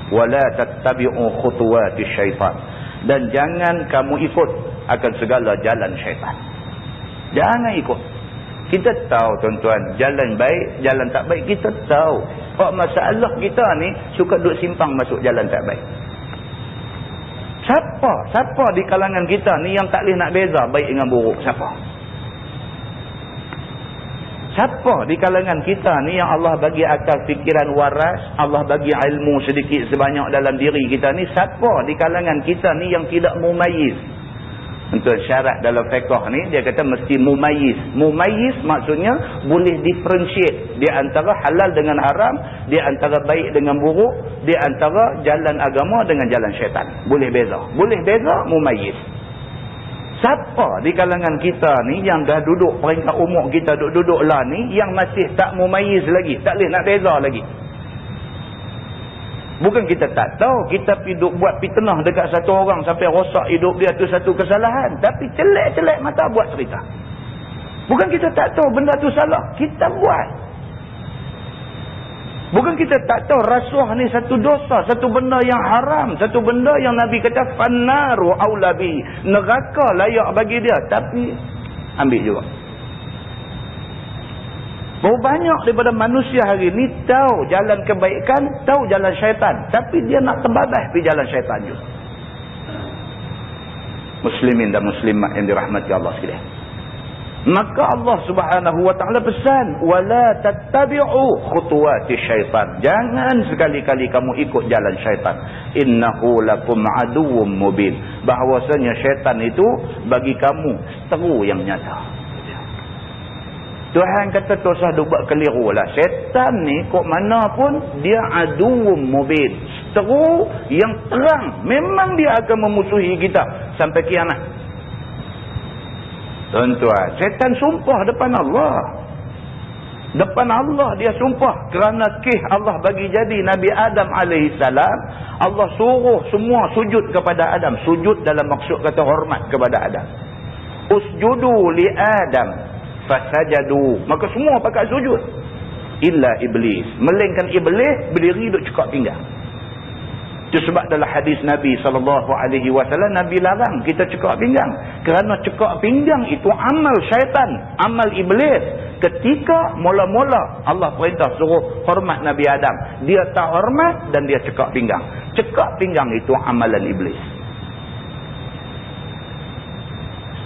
Wala tattabi'u khutuwatis syaitan. Dan jangan kamu ikut akan segala jalan syaitan. Jangan ikut. Kita tahu tuan-tuan, jalan baik, jalan tak baik kita tahu. Masalah kita ni suka duk simpang masuk jalan tak baik. Siapa di kalangan kita ni yang tak boleh nak beza baik dengan buruk? Siapa di kalangan kita ni yang Allah bagi akal fikiran waras, Allah bagi ilmu sedikit sebanyak dalam diri kita ni? Siapa di kalangan kita ni yang tidak mumayyiz? Untuk syarat dalam fiqh ni dia kata mesti mumayyiz. Mumayyiz maksudnya boleh differentiate di antara halal dengan haram, di antara baik dengan buruk, di antara jalan agama dengan jalan syaitan. Boleh beza. Boleh beza, mumayyiz. Siapa di kalangan kita ni yang dah duduk peringkat umur kita duduk lah ni yang masih tak mumayyiz lagi, tak boleh nak beza lagi? Bukan kita tak tahu, kita buat fitnah dekat satu orang sampai rosak hidup dia tu satu kesalahan. Tapi celek-celek mata buat cerita. Bukan kita tak tahu benda tu salah, kita buat. Bukan kita tak tahu rasuah ni satu dosa, satu benda yang haram, satu benda yang Nabi kata fannaru aula bi, neraka layak bagi dia, tapi ambil juga. Berapa banyak daripada manusia hari ni tahu jalan kebaikan, tahu jalan syaitan, tapi dia nak terbabas pergi jalan syaitan juga. Muslimin dan muslimat yang dirahmati Allah sekalian. Maka Allah Subhanahu wa taala pesan, wala tattabi'u khutuwatis syaitan. Jangan sekali-kali kamu ikut jalan syaitan. Innahu lakum aduwwum mubin. Bahawasanya syaitan itu bagi kamu seteru yang nyata. Tuhan kata tak usah buat keliru lah. Syaitan ni kok mana pun dia aduwwum mubin. Seteru yang terang. Memang dia akan memusuhi kita sampai kiamat. Tuan-tuan, syaitan sumpah depan Allah. Depan Allah dia sumpah. Kerana Allah bagi jadi Nabi Adam AS. Allah suruh semua sujud kepada Adam. Sujud dalam maksud kata hormat kepada Adam. Usjudu li Adam fasajadu, maka semua pakai sujud illa iblis, melainkan iblis berdiri duk cekak pinggang. Itu sebab dalam hadis Nabi SAW, Nabi larang kita cekak pinggang, kerana cekak pinggang itu amal syaitan, amal iblis. Ketika mula-mula Allah perintah suruh hormat Nabi Adam, dia tak hormat dan dia cekak pinggang. Cekak pinggang itu amalan iblis.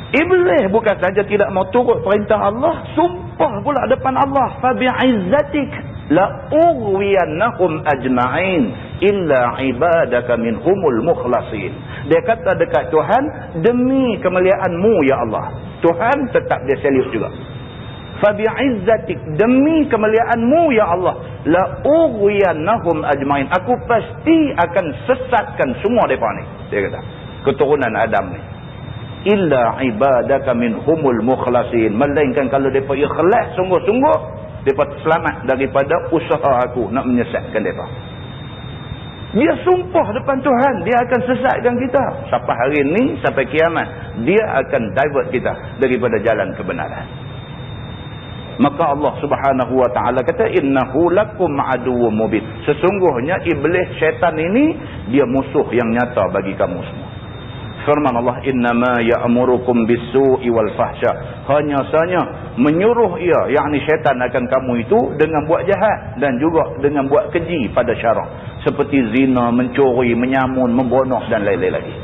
Iblis bukan saja tidak mau turut perintah Allah, sumpah pula depan Allah, fa bi'izzatik la ughwiyannahum ajma'in illa ibadaka minhumul mukhlasin. Dia kata dekat Tuhan, demi kemuliaan-Mu ya Allah. Tuhan tetap dia serius juga. Fa bi'izzatik, demi kemuliaan-Mu ya Allah, la ughwiyannahum ajma'in, aku pasti akan sesatkan semua depa ni. Dia kata keturunan Adam ni. Illa ibadaka minhumul mukhlasin, melainkan kalau mereka ikhlas sungguh-sungguh, mereka selamat daripada usaha aku nak menyesatkan mereka. Dia sumpah depan Tuhan, dia akan sesatkan kita sampai hari ini, sampai kiamat. Dia akan divert kita daripada jalan kebenaran. Maka Allah Subhanahu wa taala kata, innahu lakum aduwwum mubin, sesungguhnya iblis syaitan ini dia musuh yang nyata bagi kamu semua. Firman Allah, innama ya'murukum bis-su'i wal fahsya, hanya saja menyuruh ia, yakni syaitan, akan kamu itu dengan buat jahat dan juga dengan buat keji pada syarak, seperti zina, mencuri, menyamun, membunuh dan lain-lain lagi.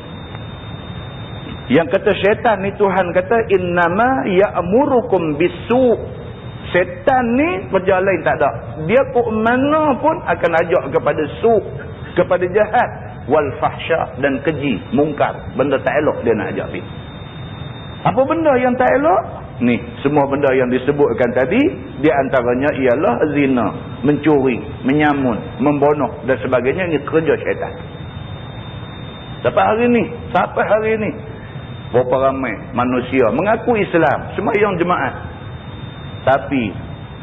Yang kata syaitan ni, Tuhan kata innama ya'murukum bis-su', syaitan ni kerja lain tak ada, dia kok mana pun akan ajak kepada su', kepada jahat, wal fahsya, dan keji, mungkar, benda tak elok dia nak ajak pergi. Apa benda yang tak elok? Ni semua benda yang disebutkan tadi, di antaranya ialah zina, mencuri, menyamun, membunuh dan sebagainya. Ini kerja syaitan. Sampai hari ni berapa ramai manusia mengaku Islam, sembahyang jemaat, tapi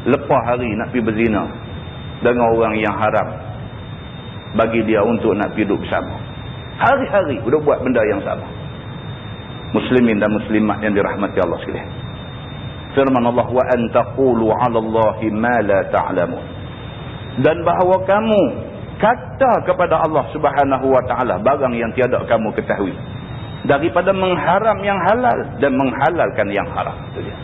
lepas hari nak pergi berzina dengan orang yang haram, bagi dia untuk nak hidup bersama. Hari-hari sudah buat benda yang sama. Muslimin dan muslimat yang dirahmati Allah sekalian. Firman Allah, wa an taqulu 'ala Allahi ma la ta'lamun. Dan bahawa kamu kata kepada Allah Subhanahu wa taala barang yang tiada kamu ketahui, daripada mengharam yang halal dan menghalalkan yang haram. Itu dia.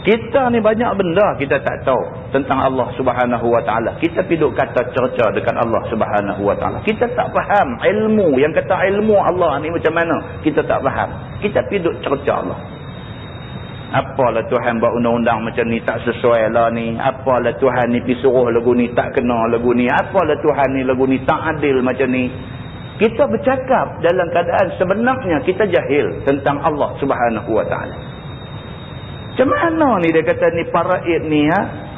Kita ni banyak benda kita tak tahu tentang Allah Subhanahu wa taala. Kita piduk kata cerca dekat Allah Subhanahu wa taala. Kita tak faham ilmu, yang kata ilmu Allah ni macam mana, kita tak faham. Kita piduk cerca Allah. Apalah Tuhan buat undang-undang macam ni, tak sesuai lah ni. Apalah Tuhan ni pergi suruh lagu ni, tak kena lagu ni. Apalah Tuhan ni lagu ni tak adil macam ni. Kita bercakap dalam keadaan sebenarnya kita jahil tentang Allah Subhanahu wa taala. Macam mana ni dia kata ni paraid ni,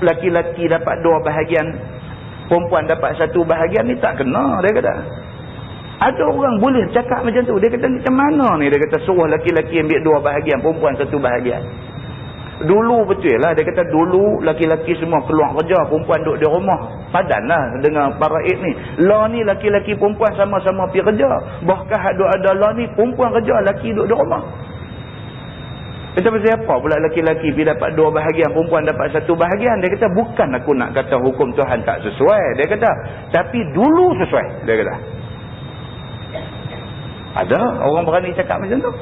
laki-laki dapat 2 bahagian, perempuan dapat 1 bahagian, ni tak kena, dia kata. Ada orang boleh cakap macam tu. Dia kata ni macam mana ni, dia kata suruh laki-laki ambil 2 bahagian, perempuan 1 bahagian. Dulu betul lah, dia kata dulu laki-laki semua keluar kerja, perempuan duduk di rumah. Padan lah dengan paraid ni. Lah ni laki-laki perempuan sama-sama pergi kerja. Bahkan ada lah ni perempuan kerja, laki duduk di rumah. Kata pasal apa pula laki-laki pergi dapat 2 bahagian, perempuan dapat 1 bahagian. Dia kata bukan aku nak kata hukum Tuhan tak sesuai, dia kata, tapi dulu sesuai, dia kata. Ada orang berani cakap macam tu.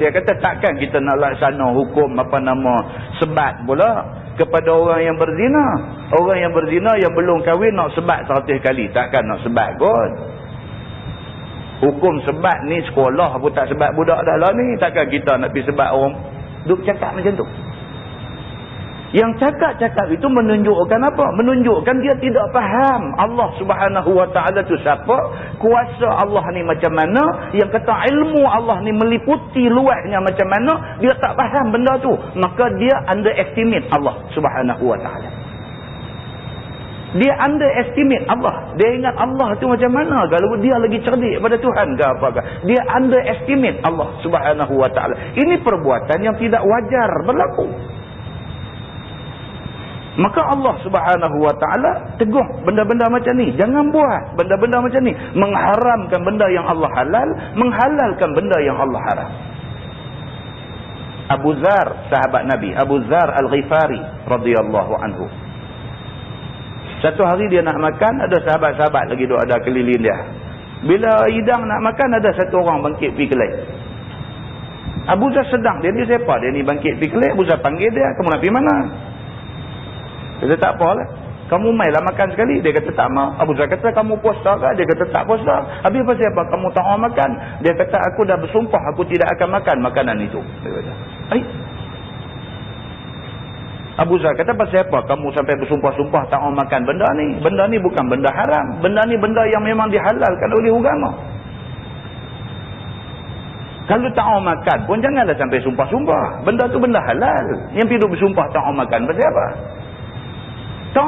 Dia kata takkan kita nak laksana hukum sebat pula kepada orang yang berzina. Orang yang berzina yang belum kahwin nak sebat 100 kali, takkan nak sebat kot. Hukum sebat ni sekolah pun tak sebat budak dah lah ni. Takkan kita nak pergi sebat orang duk cakap macam tu. Yang cakap-cakap itu menunjukkan apa? Menunjukkan dia tidak faham Allah Subhanahu wa taala tu siapa, kuasa Allah ni macam mana, yang kata ilmu Allah ni meliputi luasnya macam mana, dia tak faham benda tu. Maka dia underestimate Allah Subhanahu wa taala. Dia underestimate Allah. Dia ingat Allah tu macam mana, kalau dia lagi cerdik pada Tuhan ke apakah. Dia underestimate Allah Subhanahu wa taala. Ini perbuatan yang tidak wajar berlaku. Maka Allah Subhanahu wa taala tegur benda-benda macam ni. Jangan buat benda-benda macam ni. Mengharamkan benda yang Allah halal, menghalalkan benda yang Allah haram. Abu Dzar, sahabat Nabi, Abu Dzar Al-Ghifari radhiyallahu anhu. Satu hari dia nak makan, ada sahabat-sahabat lagi duk ada keliling dia. Bila hidang nak makan, ada satu orang bangkit pergi kelai. Abu Zar sedang dia siapa? Dia ni bangkit pergi kelik. Abu Zar panggil dia, kamu nak pergi mana? Dia kata tak apalah. Kamu mainlah makan sekali. Dia kata tak mau. Abu Zar kata kamu puasa ke? Dia kata tak puasa. Habis apa siapa? Kamu tak mau makan? Dia kata aku dah bersumpah aku tidak akan makan makanan itu. Dia kata. Abu Zar kata pasal apa kamu sampai bersumpah-sumpah tak mau makan benda ni? Benda ni bukan benda haram. Benda ni benda yang memang dihalalkan oleh agama. Kalau tak mau makan pun janganlah sampai sumpah-sumpah. Benda tu benda halal. Yang pergi bersumpah tak mau makan pasal apa? Tak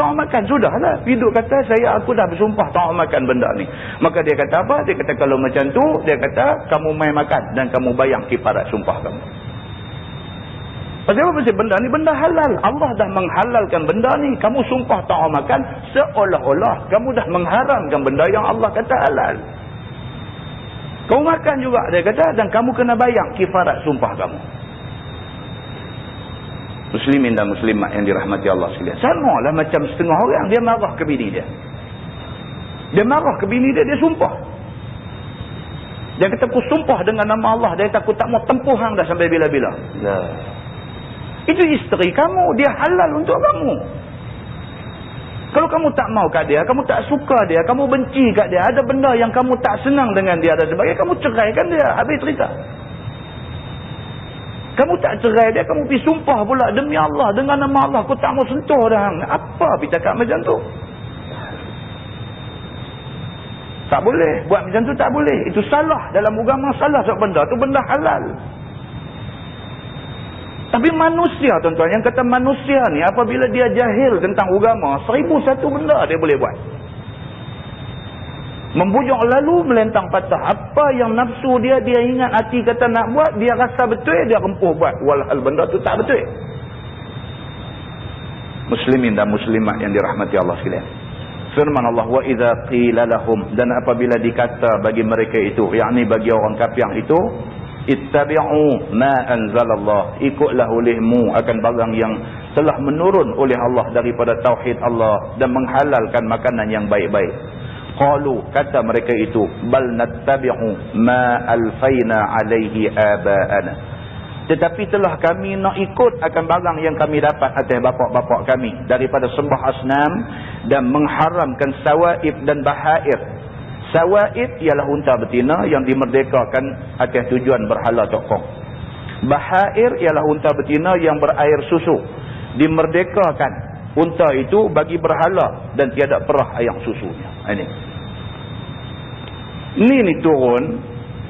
mau makan. Sudahlah. Pergi kata aku dah bersumpah tak mau makan benda ni. Maka dia kata apa? Dia kata kalau macam tu, dia kata kamu main makan dan kamu bayang kiparat sumpah kamu. Pasal apa? Pasal benda ni benda halal. Allah dah menghalalkan benda ni. Kamu sumpah tak mau makan seolah-olah kamu dah mengharamkan benda yang Allah kata halal. Kamu makan juga dia kata dan kamu kena bayang kifarat sumpah kamu. Muslimin dan muslimat yang dirahmati Allah sekalian. Sama lah macam setengah orang dia marah ke bini dia. Dia marah ke bini dia sumpah. Dia kata aku sumpah dengan nama Allah. Dia kata aku tak mau tempuh hang dah sampai bila-bila. Nah. Itu isteri kamu. Dia halal untuk kamu. Kalau kamu tak mau kat dia, kamu tak suka dia, kamu benci kat dia, ada benda yang kamu tak senang dengan dia dan sebagainya, kamu ceraikan dia. Habis cerita. Kamu tak cerai dia, kamu pergi sumpah pula demi Allah, dengan nama Allah, aku tak mau sentuh dah. Apa pergi cakap macam tu? Tak boleh. Buat macam tu tak boleh. Itu salah. Dalam agama salah sebab benda tu benda halal. Tapi manusia tuan-tuan, yang kata manusia ni apabila dia jahil tentang agama, 1001 benda dia boleh buat. Membujuk lalu melentang patah. Apa yang nafsu dia ingat hati kata nak buat, dia rasa betul, dia rempuh buat. Walhal benda tu tak betul. Muslimin dan muslimat yang dirahmati Allah sekalian. Firman Allah, wa idza qila lahum, dan apabila dikata bagi mereka itu, yakni bagi orang kafir itu, ittabi'u ma anzalallah, ikutlah olehmu akan barang yang telah menurun oleh Allah daripada tauhid Allah dan menghalalkan makanan yang baik-baik. Qalu, kata mereka itu, bal nattabi'u ma alfaina alaihi aba'ana, tetapi telah kami nak ikut akan barang yang kami dapat atas bapak-bapak kami daripada sembah asnam dan mengharamkan sawaib dan bahair. Sawaid ialah unta betina yang dimerdekakan atas tujuan berhala tokong. Bahair ialah unta betina yang berair susu. Dimerdekakan unta itu bagi berhala dan tiada perah ayam susunya. Ini turun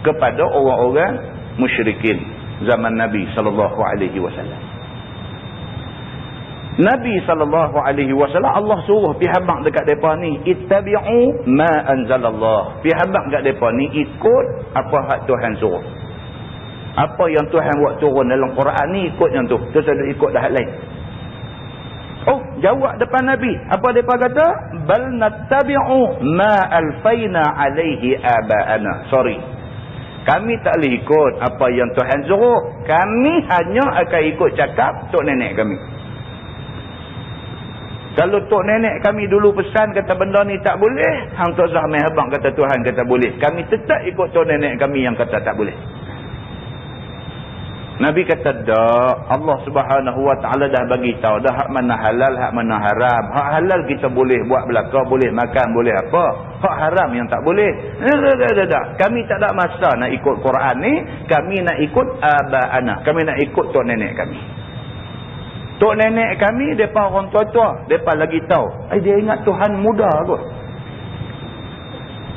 kepada orang-orang musyrikin zaman Nabi SAW. Nabi SAW, Allah suruh pihak dekat mereka ni, ittabi'u ma anzalallah. Pihak dekat mereka ni ikut apa hak Tuhan suruh. Apa yang Tuhan buat turun dalam Quran ni, ikut yang tu. Terus ada ikut dah hak lain. Oh, jawab depan Nabi. Apa mereka kata? Bal nattabi'u ma alfaina alaihi aba'ana. Sorry. Kami tak boleh ikut apa yang Tuhan suruh. Kami hanya akan ikut cakap tok nenek kami. Kalau tok nenek kami dulu pesan kata benda ni tak boleh, hang tok Zahmai abang kata Tuhan kata boleh, kami tetap ikut tok nenek kami yang kata tak boleh. Nabi kata dak, Allah Subhanahu Wa Taala dah bagi tahu dah hak mana halal, hak mana haram. Hak halal kita boleh buat belaka, boleh makan, boleh apa. Hak haram yang tak boleh. Dah. Kami tak ada masa nak ikut Quran ni, kami nak ikut aba'ana. Kami nak ikut tok nenek kami. Tok nenek kami, mereka orang tua-tua. Mereka lagi tahu. Dia ingat Tuhan muda kot.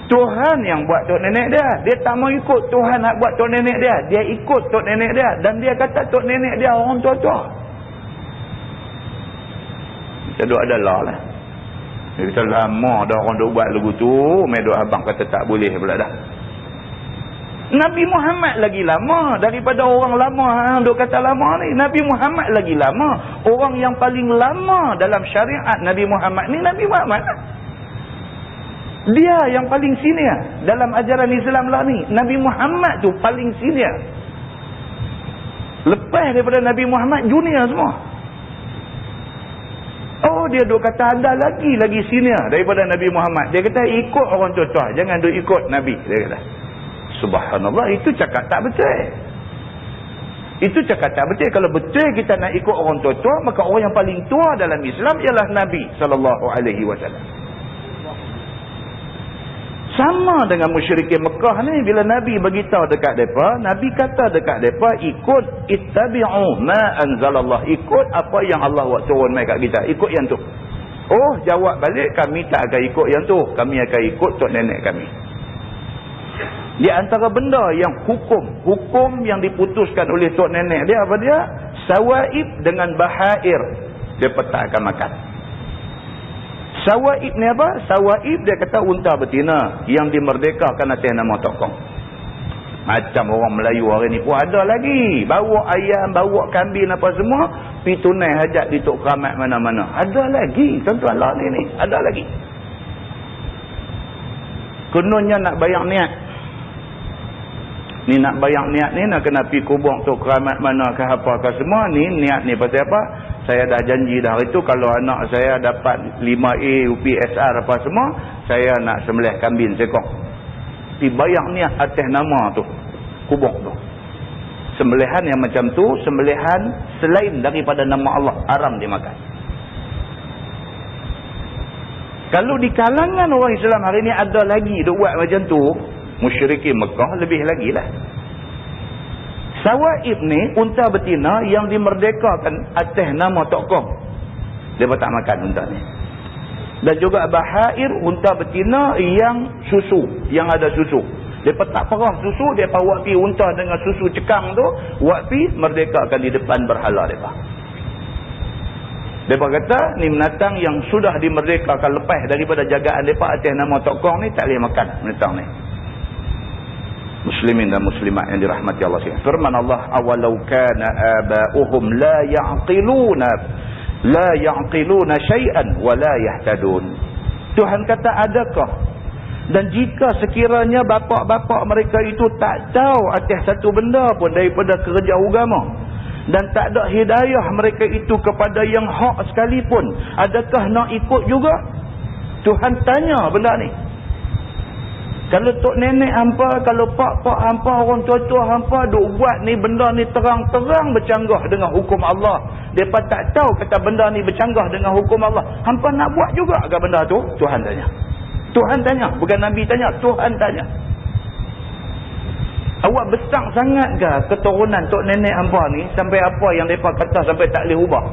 Tuhan yang buat tok nenek dia. Dia tak mau ikut Tuhan nak buat tok nenek dia. Dia ikut tok nenek dia. Dan dia kata tok nenek dia orang tua-tua. Kita duk adalah lah. Dia kata lama dah orang duk buat lagu tu. Medok abang kata tak boleh pula dah. Nabi Muhammad lagi lama daripada orang lama yang duk kata lama ni. Nabi Muhammad lagi lama. Orang yang paling lama dalam syariat Nabi Muhammad ni Nabi Muhammad. Dia yang paling senior dalam ajaran Islam lah ni. Nabi Muhammad tu paling senior. Lepas daripada Nabi Muhammad, junior semua. Oh, dia duk kata anda lagi senior daripada Nabi Muhammad. Dia kata ikut orang tua-tua, jangan duk ikut Nabi. Dia kata subhanallah, itu cakap tak betul. Itu cakap tak betul. Kalau betul kita nak ikut orang tua-tua, maka orang yang paling tua dalam Islam ialah Nabi SAW. Sama dengan musyrikin Mekah ni, bila Nabi beritahu dekat mereka, Nabi kata dekat mereka, ikut ittabi'u ma anzalallah, ikut apa yang Allah buat turun mai kat kita, ikut yang tu. Oh, jawab balik, kami tak akan ikut yang tu, kami akan ikut tok nenek kami. Di antara benda yang hukum yang diputuskan oleh tok nenek dia, apa dia? Sawaib dengan bahair, dia tak akan makan. Sawaib ni apa? Sawaib dia kata unta betina yang dimerdekakan atas nama tokong. Macam orang Melayu hari ni pun ada lagi. Bawa ayam, bawa kambing apa semua, pergi tunai hajat di tok keramat mana-mana. Ada lagi. Tuan-tuan lah ni. Ada lagi. Kononnya nak bayang niat. Ni nak bayang niat ni, nak kena pergi kubur tok keramat mana ke apa ke semua. Ni niat ni pasal apa? Saya dah janji dah hari tu, kalau anak saya dapat 5A UPSR apa semua, saya nak sembelih kambing sekong. Dibayang niat atas nama tu, kubur tu. Sembelihan yang macam tu, sembelihan selain daripada nama Allah, haram dimakan. Kalau di kalangan orang Islam hari ni ada lagi duk buat macam tu, musyrikin Mekah lebih lagi lah. Sawaib ni unta betina yang dimerdekakan atas nama tokong. Dia tak makan unta ni. Dan juga bahair, unta betina yang susu, yang ada susu. Dia tak perah susu, dia buat pi unta dengan susu cekang tu, buat pi merdekakan di depan berhala depa. Depa kata ni menatang yang sudah dimerdekakan lepas daripada jagaan depa atas nama tokong ni, tak boleh makan menatang ni. Muslimin dan muslimat yang dirahmati Allah sekalian. Firman Allah, awalau kana aba'uhum la ya'qiluna syai'an wa la yahtadun. Tuhan kata, adakah, dan jika sekiranya bapa-bapa mereka itu tak tahu atas satu benda pun daripada kerja agama, dan tak ada hidayah mereka itu kepada yang hak sekalipun, adakah nak ikut juga? Tuhan tanya benda ni. Kalau tok nenek hampa, kalau pak-pak hampa, orang tua-tua hampa duk buat ni benda ni terang-terang bercanggah dengan hukum Allah. Mereka tak tahu kata benda ni bercanggah dengan hukum Allah. Hampa nak buat juga ke benda tu? Tuhan tanya. Tuhan tanya. Bukan Nabi tanya. Tuhan tanya. Awak besar sangat ke keturunan tok nenek hampa ni sampai apa yang mereka kata sampai tak boleh ubah?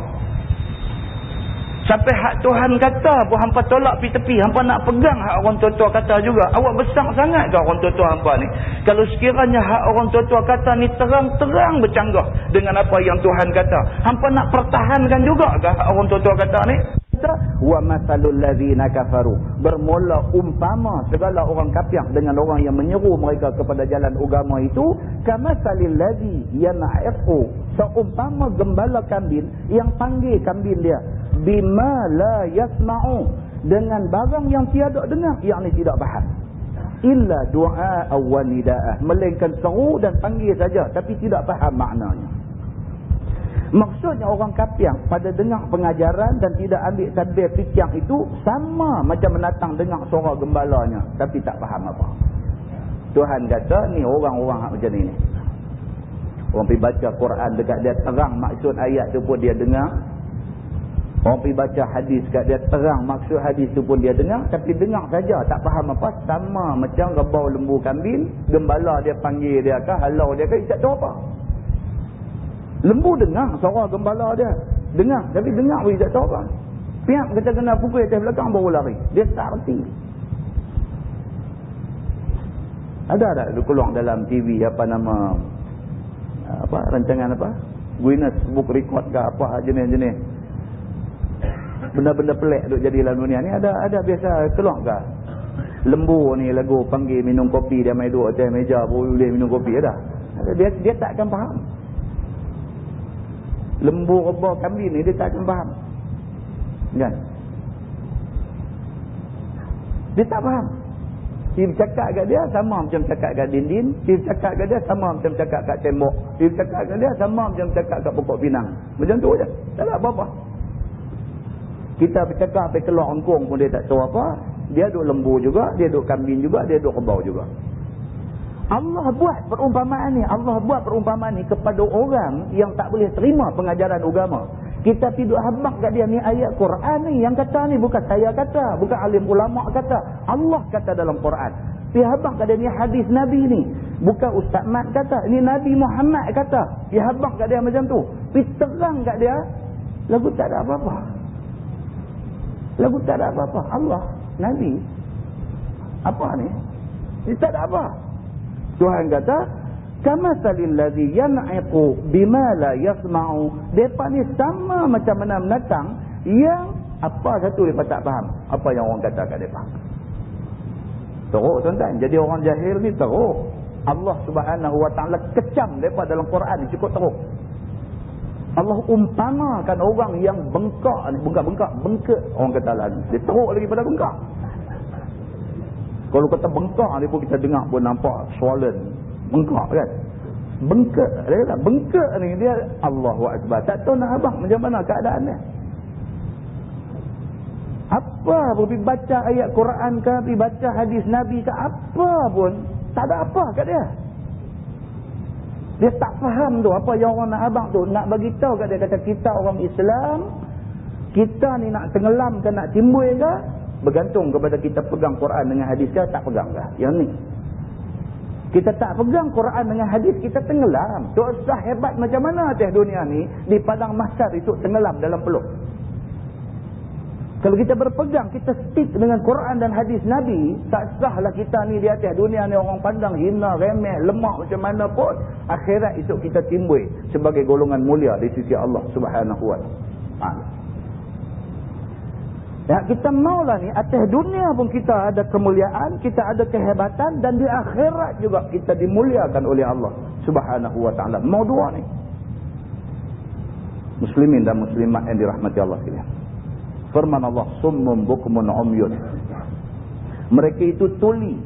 Sampai hak Tuhan kata pun hampa tolak pergi tepi. Hampa nak pegang hak orang tua-tua kata juga. Awak besar sangat ke orang tua-tua hampa ni? Kalau sekiranya hak orang tua-tua kata ni terang-terang bercanggah dengan apa yang Tuhan kata, hampa nak pertahankan juga ke hak orang tua-tua kata ni? Wa masalul ladzina kafaru, bermula umpama segala orang kafir dengan orang yang menyeru mereka kepada jalan agama itu, kamasalil ladzi yan'iqu, seumpama gembala kambing yang panggil kambing dia, bima la yasma'u, dengan barang yang tiada dengar, yakni tidak faham, illa du'a wa nida'a, melainkan seru dan panggil saja tapi tidak faham maknanya. Maksudnya orang kafir pada dengar pengajaran dan tidak ambil tadbir fikir itu sama macam menatang dengar suara gembalanya tapi tak faham apa. Tuhan kata ni orang-orang macam ni. Orang pergi baca Quran dekat dia terang maksud ayat tu pun dia dengar. Orang pergi baca hadis dekat dia terang maksud hadis tu pun dia dengar, tapi dengar saja tak faham apa. Sama macam rebau lembu kambing, gembala dia panggil dia ke, halau dia ke, tak tahu apa. Lembu dengar suara gembala dia. Dengar. Tapi dengar pun tak tahu apa. Pihak kata kena pukul atas belakang baru lari. Dia tak erti. Ada keluar dalam TV apa nama, apa rancangan apa? Guinness Book Record ke apa jenis-jenis. Benda-benda pelik duk jadi dalam dunia ni ada biasa keluar ke? Lembu ni lagu panggil minum kopi, dia mai duduk atas meja boleh minum kopi ada. Dia tak akan faham. Lembu rebah kambing ni dia tak akan faham. Kan? Dia tak faham. Dia cakap kat dia sama macam cakap kat dinding. Dia cakap kat dia sama macam cakap kat tembok. Dia cakap kat dia sama macam cakap kat pokok pinang. Macam tu je. Tak ada apa-apa. Kita bercakap sampai keluar engkong pun dia tak tahu apa. Dia duk lembu juga, dia duk kambing juga, dia duk rebah juga. Allah buat perumpamaan ni. Allah buat perumpamaan ni kepada orang yang tak boleh terima pengajaran agama. Kita tidur habaq kat dia, ni ayat Quran ni. Yang kata ni bukan saya kata, bukan alim ulama kata. Allah kata dalam Quran. Pi habaq kat dia, ni hadis Nabi ni. Bukan Ustaz Mat kata, ni Nabi Muhammad kata. Pi habaq kat dia macam tu. Pi terang kat dia, lagu tak ada apa-apa. Lagu tak ada apa-apa. Allah, Nabi, apa ni? Dia tak ada apa. Tuhan kata, kamathalil ladzi yan'iqu bima la yasma'u. Depa ni sama macam mana binatang yang apa satu depa tak faham apa yang orang kata kat depa. Teruk tuan-tuan. Jadi orang jahil ni teruk. Allah Subhanahu wa taala kecam depa dalam Quran ni cukup teruk. Allah umpamakan orang yang bengkak ni, bengkak orang kata lagi. Dia teruk lagi pada bengkak. Kalau kata bengkak ni pun kita dengar pun nampak swollen. Bengkak kan? Bengkak. Dia kata bengkak ni dia Allahu Akbar. Tak tahu nak abang macam mana keadaan dia. Apa pun pergi baca ayat Quran ke, pergi baca hadis Nabi ke, apa pun tak ada apa kat dia. Dia tak faham tu apa yang orang nak abang tu. Nak bagi tahu kat dia, kata kita orang Islam, kita ni nak tenggelam ke nak timbul ke, bergantung kepada kita pegang Quran dengan hadis ke tak pegang ke. Yang ni. Kita tak pegang Quran dengan hadis, kita tenggelam. Dosa hebat macam mana atas dunia ni, di padang mahsyar itu tenggelam dalam peluk. Kalau kita berpegang, kita stick dengan Quran dan hadis Nabi, tak sahlah kita ni di atas dunia ni orang pandang hina, remeh, lemah macam mana pun. Akhirat esok kita timbul sebagai golongan mulia di sisi Allah Subhanahu wa taala. Ya, kita maulah ni atas dunia pun kita ada kemuliaan, kita ada kehebatan, dan di akhirat juga kita dimuliakan oleh Allah Subhanahu wa taala. Mau dua ni. Muslimin dan muslimat yang dirahmati Allah sekalian. Firman Allah, summun bukmun umyun. Mereka itu tuli,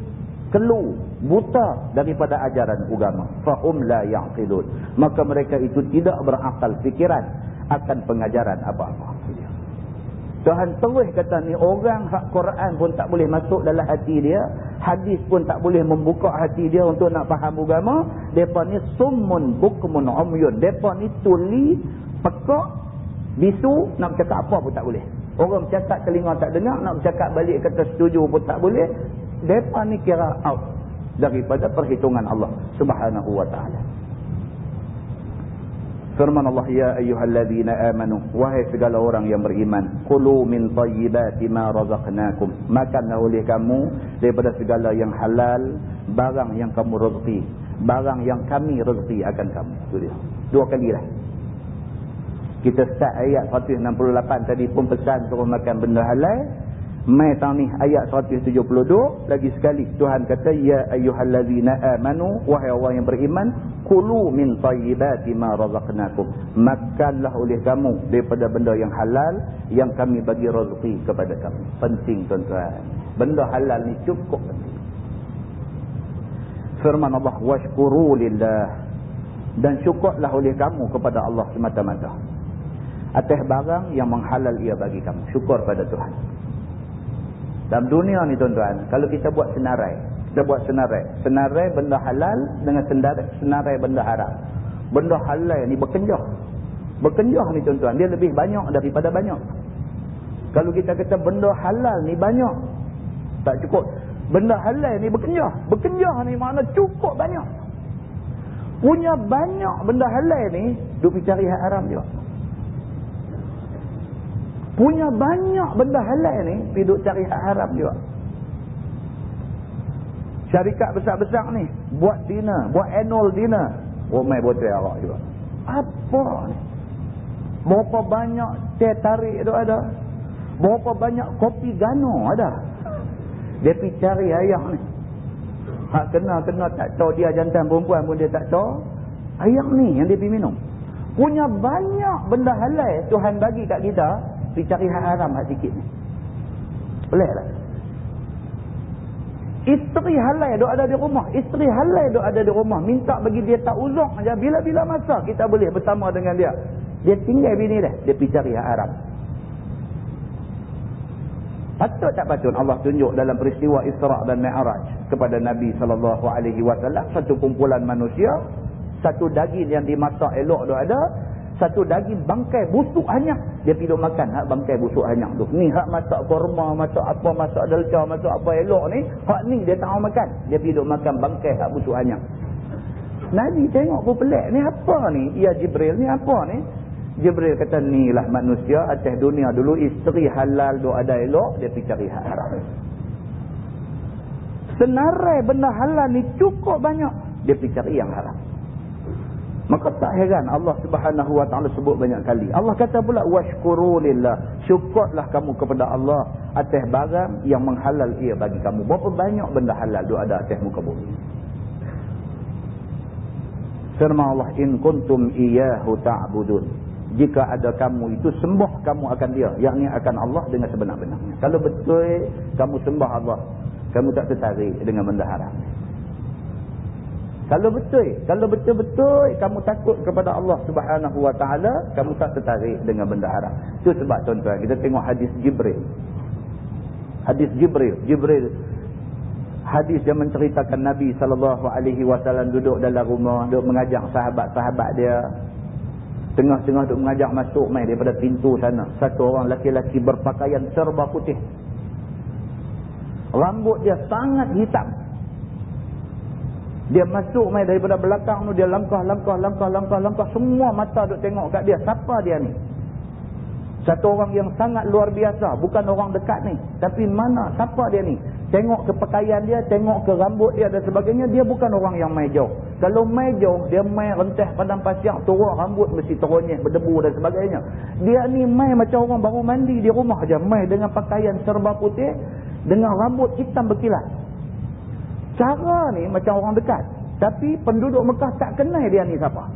kelu, buta daripada ajaran agama. Fahum la ya'qilun. Maka mereka itu tidak berakal fikiran akan pengajaran apa-apa. Tuhan terus kata ni, orang hak Quran pun tak boleh masuk dalam hati dia, hadis pun tak boleh membuka hati dia untuk nak faham agama. Depa ni summun bukmun umyun. Depa ni tuli, pekak, bisu, nak bercakap apa pun tak boleh. Orang bercakap telinga tak dengar, nak bercakap balik kata setuju pun tak boleh. Depa ni kira out daripada perhitungan Allah Subhanahu wa taala. Firman Allah, ya ayyuhalladzina amanu, wahai segala orang yang beriman, kulu min thayyibati ma razaqnakum, makanlah oleh kamu daripada segala yang halal, barang yang kamu rezeki, barang yang kami rezeki akan kamu. Itu dia. Dua kali lah. Kita start ayat 168 tadi pun pesan suruh makan benda halal. Mai tahun ni ayat 172 lagi sekali Tuhan kata, ya ayyuhallazina amanu, wahai orang yang beriman, kulu min thayyibati ma razaqnakum, makanlah oleh kamu daripada benda yang halal yang kami bagi rezeki kepada kamu. Penting tuan-tuan, benda halal ni cukup penting. Firman Allah, washkuru lillah, dan syukurlah oleh kamu kepada Allah semata-mata atas barang yang menghalal ia bagi kamu. Syukur pada Tuhan. Dalam dunia ni tuan-tuan, kalau kita buat senarai, senarai benda halal dengan senarai benda haram. Benda halal ni berkenjah ni tuan-tuan, dia lebih banyak daripada banyak. Kalau kita kata benda halal ni banyak, tak cukup. Benda halal ni berkenjah ni makna cukup banyak. Punya banyak benda halal ni, duk pergi cari hak haram juga. Punya banyak benda halal ni, pergi duk cari hak haram juga. Syarikat besar-besar ni buat dinner, buat annual dinner, ramai botol arak juga. Apa ni? Berapa banyak teh tarik tu ada? Berapa banyak kopi gano ada? Dia pergi cari ayam ni. Hak kena tak tahu dia jantan perempuan pun dia tak tahu. Ayam ni yang dia pergi minum. Punya banyak benda halal Tuhan bagi kat kita, pergi cari hak haram hak sikit ni. Boleh tak? Isteri halal duk ada di rumah. Isteri halal duk ada di rumah. Minta bagi dia tak uzur aja. Bila-bila masa kita boleh bersama dengan dia. Dia tinggal bini dia. Dia pergi cari hak haram. Patut tak patut Allah tunjuk dalam peristiwa Isra' dan Mi'raj kepada Nabi SAW, satu kumpulan manusia, satu daging yang dimasak elok tu ada, satu daging bangkai busuk hanyak, dia pergi duk makan hak bangkai busuk hanyak tu. Ni hak masak korma, masak apa, masak dalca, masak apa elok ni, hak ni dia tak mau makan, dia pergi duk makan bangkai hak busuk hanyak. Nabi tengok pun pelik, ni apa ni? Ya Jibril, ni apa ni? Jibril kata, ni lah manusia atas dunia dulu, isteri halal duk ada elok, dia pergi cari hak haram. Senarai benda halal ni cukup banyak, dia pergi cari yang haram. Maka tak heran Allah Subhanahu wa taala sebut banyak kali. Allah kata pula, washkuru lillah, syukurlah kamu kepada Allah atas barang yang menghalal ia bagi kamu. Berapa banyak benda halal duk ada atas muka bumi. Firman Allah, in kuntum iyyahu ta'budun, jika ada kamu itu sembah kamu akan dia, yakni akan Allah dengan sebenar-benarnya. Kalau betul kamu sembah Allah, kamu tak tertarik dengan benda haram. Kalau betul-betul kamu takut kepada Allah Subhanahu wa taala, kamu tak tertarik dengan benda haram. Itu sebab tuan-tuan, kita tengok hadis Jibril. Hadis Jibril hadis yang menceritakan Nabi SAW duduk dalam rumah, duduk mengajak sahabat-sahabat dia. Tengah-tengah duduk mengajak masuk mai daripada pintu sana, satu orang laki-laki berpakaian serba putih. Rambut dia sangat hitam. Dia masuk mai daripada belakang tu, dia langkah, semua mata duk tengok kat dia. Siapa dia ni? Satu orang yang sangat luar biasa, bukan orang dekat ni. Tapi mana, siapa dia ni? Tengok ke pakaian dia, tengok ke rambut dia dan sebagainya, dia bukan orang yang mai jauh. Kalau mai jauh, dia mai rentah padang pasir, turun rambut mesti terunyih, berdebu dan sebagainya. Dia ni mai macam orang baru mandi di rumah aja, mai dengan pakaian serba putih, dengan rambut hitam berkilat. Cara ni macam orang dekat, tapi penduduk Mekah tak kenal dia ni siapa.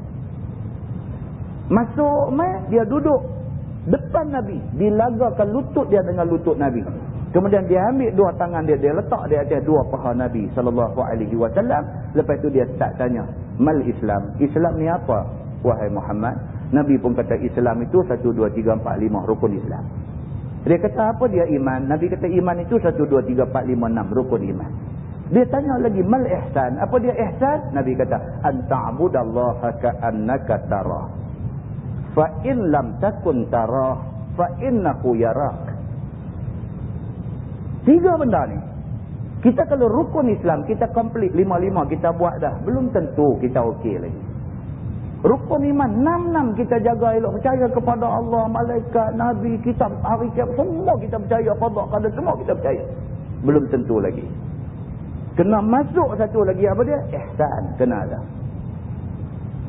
Masuk mai, dia duduk depan Nabi, dilagakan lutut dia dengan lutut Nabi. Kemudian dia ambil dua tangan dia, dia letak di atas dua paha Nabi SAW. Lepas tu dia start tanya, mal Islam? Islam ni apa, wahai Muhammad? Nabi pun kata, Islam itu 1, 2, 3, 4, 5 rukun Islam. Dia kata, apa dia iman? Nabi kata, iman itu 1, 2, 3, 4, 5, 6 rukun iman. Dia tanya lagi, mal ihsan? Apa dia ihsan? Nabi kata, anta'budallaha ka'annaka tarah, fa in lam takun tarah, fa innahu yarak. 3 benda ni. Kita kalau rukun Islam, kita komplit 5 kita buat dah, belum tentu kita okey lagi. Rukun iman 6 kita jaga elok, percaya kepada Allah, malaikat, Nabi, kitab, hari kiamat, semua kita percaya, qada qadar semua kita percaya. Belum tentu lagi. Kena masuk satu lagi, apa dia? Ihsan, kena ada.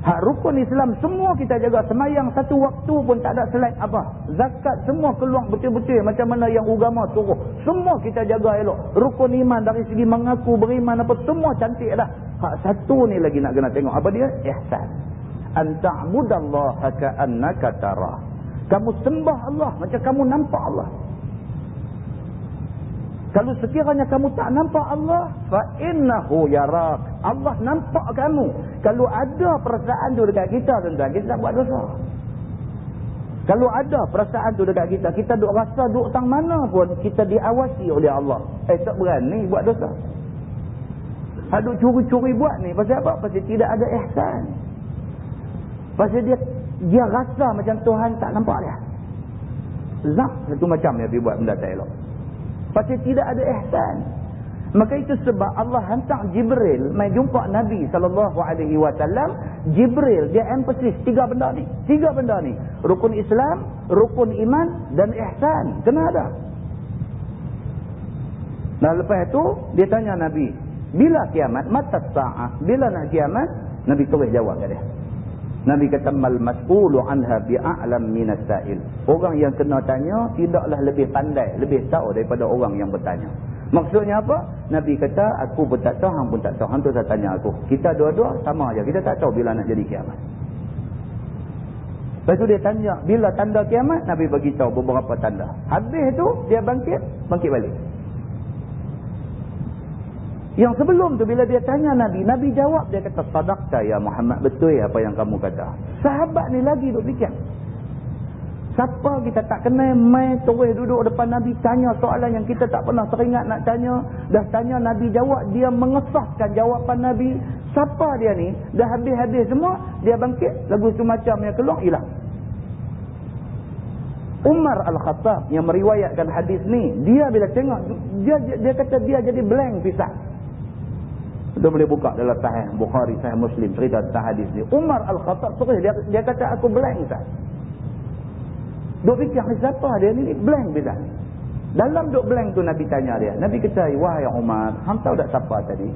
Hak rukun Islam semua kita jaga, semayang 1 waktu pun tak ada selain apa. Zakat semua keluar betul-betul macam mana yang agama suruh. Semua kita jaga elok. Rukun iman dari segi mengaku beriman apa semua cantik dah. Hak satu ni lagi nak kena tengok, apa dia? Ihsan. Anta'budallaha ka'annaka tarah. Kamu sembah Allah macam kamu nampak Allah. Kalau sekiranya kamu tak nampak Allah, fa innahu yarak. Allah nampak kamu. Kalau ada perasaan tu dekat kita, tuan-tuan, kita tak buat dosa. Kalau ada perasaan tu dekat kita, kita duk rasa duk tang mana pun, kita diawasi oleh Allah. Tak berani buat dosa. Duk curi-curi buat ni, pasal apa? Pasal tidak ada ihsan. Pasal dia rasa macam Tuhan tak nampak dia. Zak satu macam dia pergi buat benda tak elok. Pasal tidak ada ihsan. Maka itu sebab Allah hantar Jibril mai jumpa Nabi SAW. Jibril dia emphasis 3 benda ni. 3 benda ni. Rukun Islam, rukun iman dan ihsan. Kena ada. Nah lepas itu dia tanya Nabi, bila kiamat? Mata sa'ah? Bila nak kiamat? Nabi terus jawab dia. Nabi kata, mal mas'ulu anha bi'a'lam minas sa'il. Orang yang kena tanya tidaklah lebih pandai, lebih tahu daripada orang yang bertanya. Maksudnya apa? Nabi kata, aku pun tak tahu, hang pun tak tahu. Hang tu saya tanya aku. Kita dua-dua sama aja. Kita tak tahu bila nak jadi kiamat. Lepas tu dia tanya, bila tanda kiamat? Nabi bagi tahu beberapa tanda. Habis tu dia bangkit balik. Yang sebelum tu bila dia tanya Nabi, Nabi jawab, dia kata, sadaqta ya Muhammad, betul apa yang kamu kata. Sahabat ni lagi duk fikir. Siapa kita tak kenal, mai terus duduk depan Nabi, tanya soalan yang kita tak pernah teringat nak tanya. Dah tanya Nabi jawab, dia mengesahkan jawapan Nabi. Siapa dia ni? Dah habis-habis semua, dia bangkit, lagu tu macam yang keluar, hilang. Umar Al-Khattab yang meriwayatkan hadis ni, dia bila tengok, dia kata dia jadi blank pisang. Kita boleh buka dalam Sahih Bukhari, Sahih Muslim, cerita tentang hadis ni. Umar Al-Khattab terus, dia kata aku blank pisang. Duk fikir siapa dia ni, blank pisang. Dalam duk blank tu Nabi tanya dia. Nabi kata, wahai Umar, hang tahu tak siapa tadi?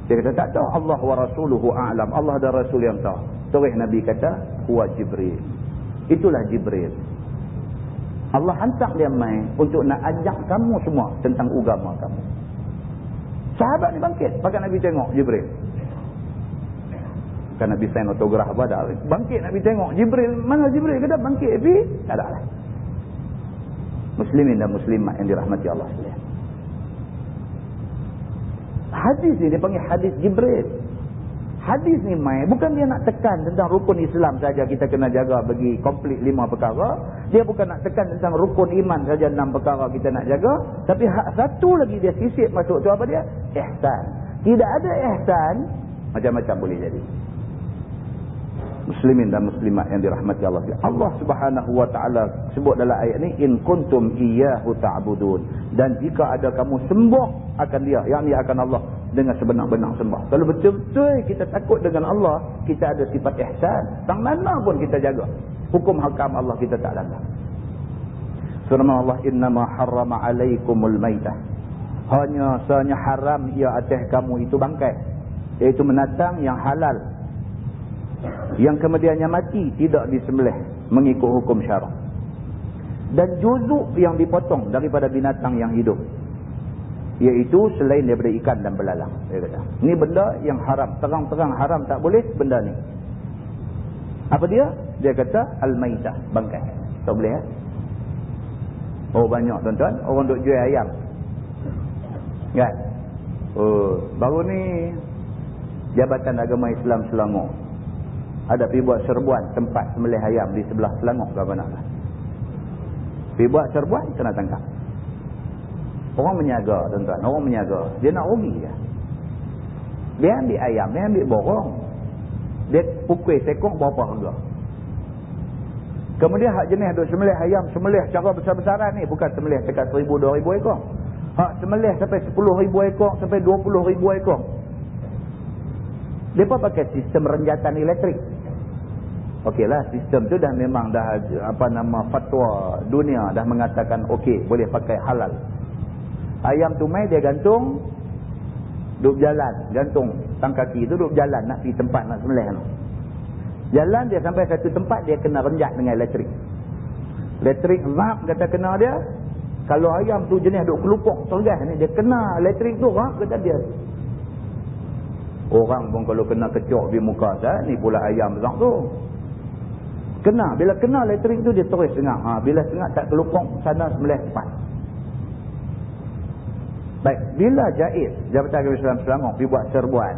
Dia kata, tak tahu. Allah wa rasuluhu a'lam. Allah dan Rasul yang tahu. Terus Nabi kata, huwa Jibril. Itulah Jibril. Allah hantar dia main untuk nak ajak kamu semua tentang agama kamu. Sahabat ni bangkit. Pakai Nabi tengok Jibril. Kan Nabi sign autograf pada. Bangkit Nabi tengok Jibril. Mana Jibril? Kata bangkit. Tapi tak ada lah. Muslimin dan muslimat yang dirahmati Allah sekalian. Hadis ni dia panggil hadis Jibril. Hadis ni mai bukan dia nak tekan tentang rukun Islam saja kita kena jaga bagi komplit 5 perkara. Dia bukan nak tekan tentang rukun iman saja 6 perkara kita nak jaga. Tapi satu lagi dia sisip masuk tu apa dia? Ihsan. Tidak ada ihsan, macam-macam boleh jadi. Muslimin dan muslimat yang dirahmati Allah. Allah Subhanahu wa taala sebut dalam ayat ni, in kuntum iyyahu ta'budun. Dan jika ada kamu sembah akan dia, yakni akan Allah dengan sebenar-benar sembah. Kalau betul-betul kita takut dengan Allah, kita ada sifat ihsan, tang mana pun kita jaga. Hukum hakam Allah kita tak langgar. Firman Allah, innama harrama alaikumul maitah. Hanya sanya haram ia atas kamu itu bangkai, iaitu menatang yang halal, yang kemudiannya mati tidak disembelih mengikut hukum syarak, dan juzuk yang dipotong daripada binatang yang hidup, iaitu selain daripada ikan dan belalang. Dia kata ni benda yang haram, terang-terang haram, tak boleh benda ni. Apa dia? Dia kata al-maitah, bangkai, tak boleh ya? Oh banyak tuan-tuan orang duk jual ayam kan? Oh baru ni Jabatan Agama Islam Selangor ada pergi buat serbuan tempat sembelih ayam di sebelah Selangor ke mana. Pergi buat serbuan, kena tangkap. Orang menyaga tuan-tuan, orang menyaga. Dia nak rugi je. Dia ambil ayam, dia ambil borong. Dia pukul sekong berapa harga. Kemudian hak jenis duk sembelih ayam, sembelih cara besar-besaran ni, bukan sembelih dekat 1,000-2,000 ekor. Hak sembelih sampai 10,000 ekor, sampai 20,000 ekor. Mereka pakai sistem renjatan elektrik. Okeylah, sistem tu dah memang dah fatwa dunia dah mengatakan okey, boleh pakai halal. Ayam tu mai dia gantung, duduk jalan, gantung tang kaki tu duduk jalan nak pergi tempat nak sembelih tu. Jalan dia sampai satu tempat dia kena renjat dengan elektrik. Elektrik rap kata kena dia. Kalau ayam tu jenis duduk kelupuk tergas ni, dia kena elektrik tu rap kata dia. Orang pun kalau kena kecok di muka saya, ni pula ayam besar tu. Kena, bila kena elektrik tu dia terus sengak. Bila sengak tak kelupuk sana sembelih cepat. Baik, bila jaiz Jabatan Agama Islam Selangor pergi buat serbuan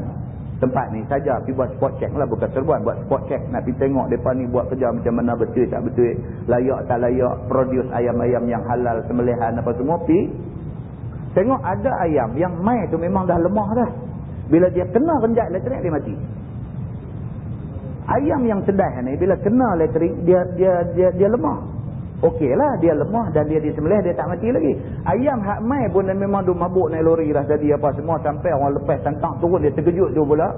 tempat ni saja, pergi buat spot check lah, bukan serbuan, buat spot check, nak pergi tengok mereka ni buat kerja macam mana, betul tak betul, layak tak layak, produce ayam-ayam yang halal, sembelihan apa semua, pergi tengok ada ayam yang mai tu memang dah lemah dah. Bila dia kena renjat elektrik dia mati. Ayam yang sedai ni bila kena elektrik dia lemah. Okeylah dia lemah dan dia disembelih dia tak mati lagi. Ayam hak mai pun memang duk mabuk naik lori dah jadi apa semua sampai orang lepas tangkap turun dia terkejut tu pula.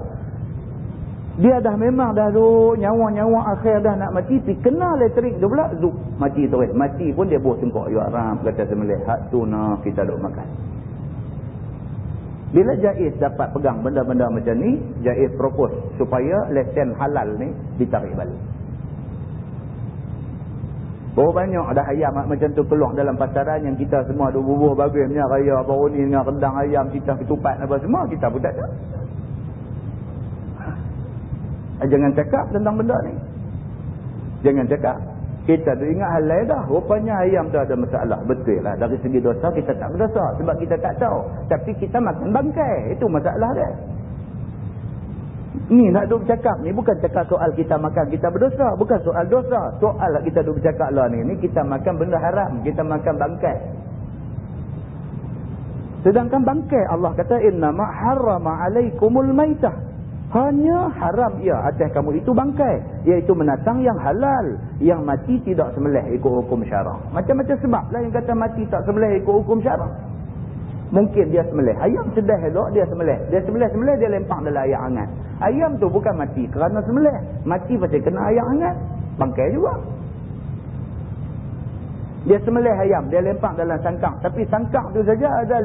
Dia dah memang dah tu nyawa-nyawa akhir dah nak mati, tapi kena elektrik tu pula zup mati terus. Mati pun dia buat tengkok ya haram kata sembelih hak tu nak kita duk makan. Bila jaiz dapat pegang benda-benda macam ni, jaiz propose supaya lesen halal ni ditarik balik. Berapa banyak dah ayam macam tu keluar dalam pasaran yang kita semua duk bubuh bagusnya raya baru ni dengan rendang ayam kita ketupat apa semua, kita pun tak tahu. Jangan cakap tentang benda ni. Jangan cakap. Kita tu ingat hal lain dah. Rupanya ayam tu ada masalah. Betul lah. Dari segi dosa kita tak berdosa. Sebab kita tak tahu. Tapi kita makan bangkai. Itu masalah dia. Ni nak duk bercakap ni bukan cakap soal kita makan kita berdosa, bukan soal dosa. Soal kita duk bercakap lah ni kita makan benda haram, kita makan bangkai. Sedangkan bangkai Allah kata innama harrama alaikumul maitah. Hanya haram ia atas kamu itu bangkai, iaitu binatang yang halal yang mati tidak sembelih ikut hukum syarak. Macam-macam sebab lah yang kata mati tak sembelih ikut hukum syarak. Mungkin dia sembelih ayam sedih elok, dia sembelih. Dia sembelih dia lempang dalam air hangat. Ayam tu bukan mati kerana sembelih, mati pasal kena air hangat. Bangkai juga. Dia sembelih ayam, dia lempang dalam sangkang, tapi sangkang tu saja ada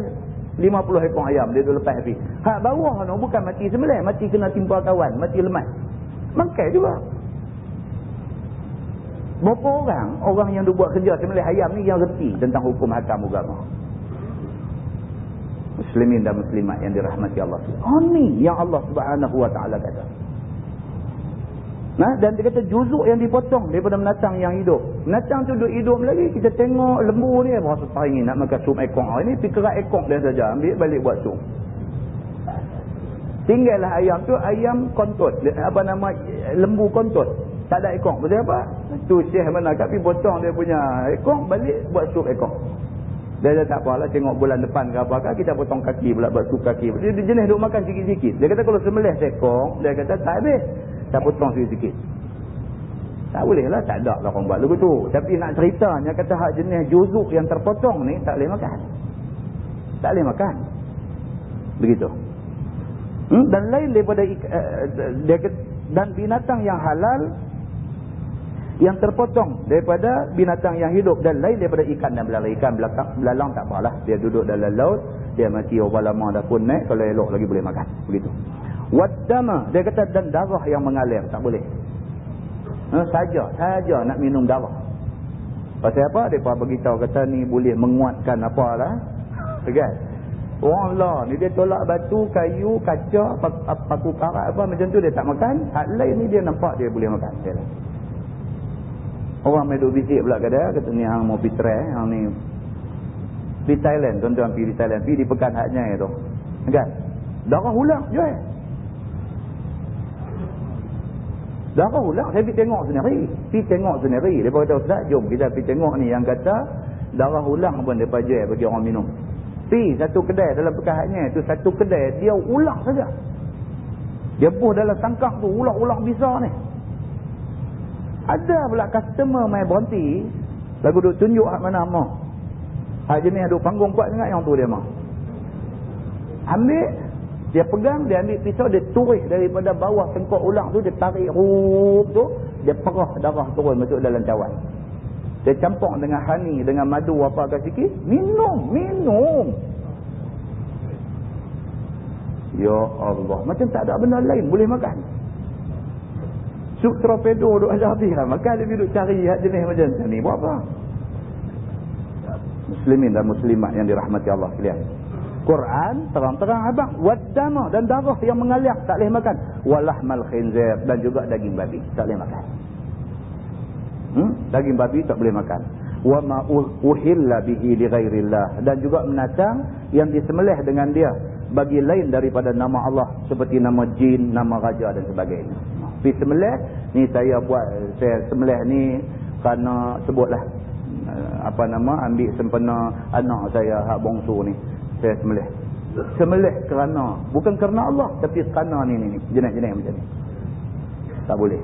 50 ekor ayam dia tu lepas api. Hak bawah tu bukan mati sembelih, mati kena timpa kawan, mati lemas. Bangkai juga. Berapa orang yang buat kerja sembelih ayam ni yang reti tentang hukum hakam agama. Muslimin dan muslimat yang dirahmati Allah. Ni yang Allah Subhanahu wa taala kata. Nah, dan dia kata juzuk yang dipotong daripada binatang yang hidup. Binatang tu duduk hidup lagi, kita tengok lembu ni berasa taringin nak makan sup ekor. Ini pikerat ekor dia saja, ambil balik buat sup. Tinggallah ayam tu, ayam kontut. Apa nama, lembu kontut. Tak ada ekor. Betul apa? Tu syekh mana kat pergi potong dia punya ekor, balik buat sup ekor. Dia kata tak apalah, tengok bulan depan ke apakah kita potong kaki pula, buat sup kaki. Dia jenis duk makan sikit-sikit. Dia kata kalau sembelih sekor, dia kata tak habis. Tak potong sikit-sikit. Tak boleh lah, tak ada lah orang buat lagu tu. Tapi nak ceritanya kata hak jenis juzuk yang terpotong ni tak boleh makan. Tak boleh makan. Begitu. Dan lain daripada dan binatang yang halal yang terpotong daripada binatang yang hidup, dan lain daripada ikan dan belalang. Ikan belalang tak apalah, dia duduk dalam laut, dia mati berapa lama dah pun naik, kalau elok lagi boleh makan. Begitu. Waddama, dia kata dan darah yang mengalir tak boleh. Saja nak minum darah. Pasal apa? Depa beritahu kata ni boleh menguatkan apalah. Kan? Orang lah ni dia tolak batu, kayu, kaca, paku karat apa macam tu dia tak makan. Hak lain ni dia nampak dia boleh makan. Orang main duk bisik pula kata ni hang mau pergi try, hang ni pergi Thailand, tuan-tuan pergi di Thailand, pergi di pekan haknya itu. Kan? Darah ulang jual. Darah ulang, saya pergi tengok sendiri. Depa kata ustaz, jom kita pergi tengok ni yang kata darah ulang pun depa jual bagi orang minum. Pergi satu kedai dalam pekan haknya itu, satu kedai dia ulang saja. Dia buh dalam sangkang tu ulang-ulang besar ni. Ada pula customer main berhenti, lagu duk tunjuk hak mana mah. Hak jenis duk panggung kuat sangat yang tu dia mah. Ambil, dia pegang, dia ambil pisau, dia turis daripada bawah tengkok ulang tu, dia tarik rup tu, dia perah darah turun masuk dalam cawan. Dia campur dengan honey, dengan madu apa ke sikit, minum. Ya Allah, macam tak ada benda lain boleh makan. Sup torpedo duk ada habis lah. Maka dia duduk cari hak jenis macam ni. Buat apa? Muslimin dan muslimat yang dirahmati Allah sekalian. Quran terang-terang abang. Waddama, dan darah yang mengalir tak boleh makan. Walahmal khinzir, dan juga daging babi tak boleh makan. Daging babi tak boleh makan. Wa ma uhilla bihi li ghairillah, dan juga binatang yang disembelih dengan dia bagi lain daripada nama Allah, seperti nama jin, nama raja dan sebagainya. Pergi sembelih ni, saya sembelih ni kerana sebutlah ambil sempena anak saya hak bongsu ni, saya sembelih kerana, bukan kerana Allah, tapi kerana ni jenis-jenis macam ni tak boleh.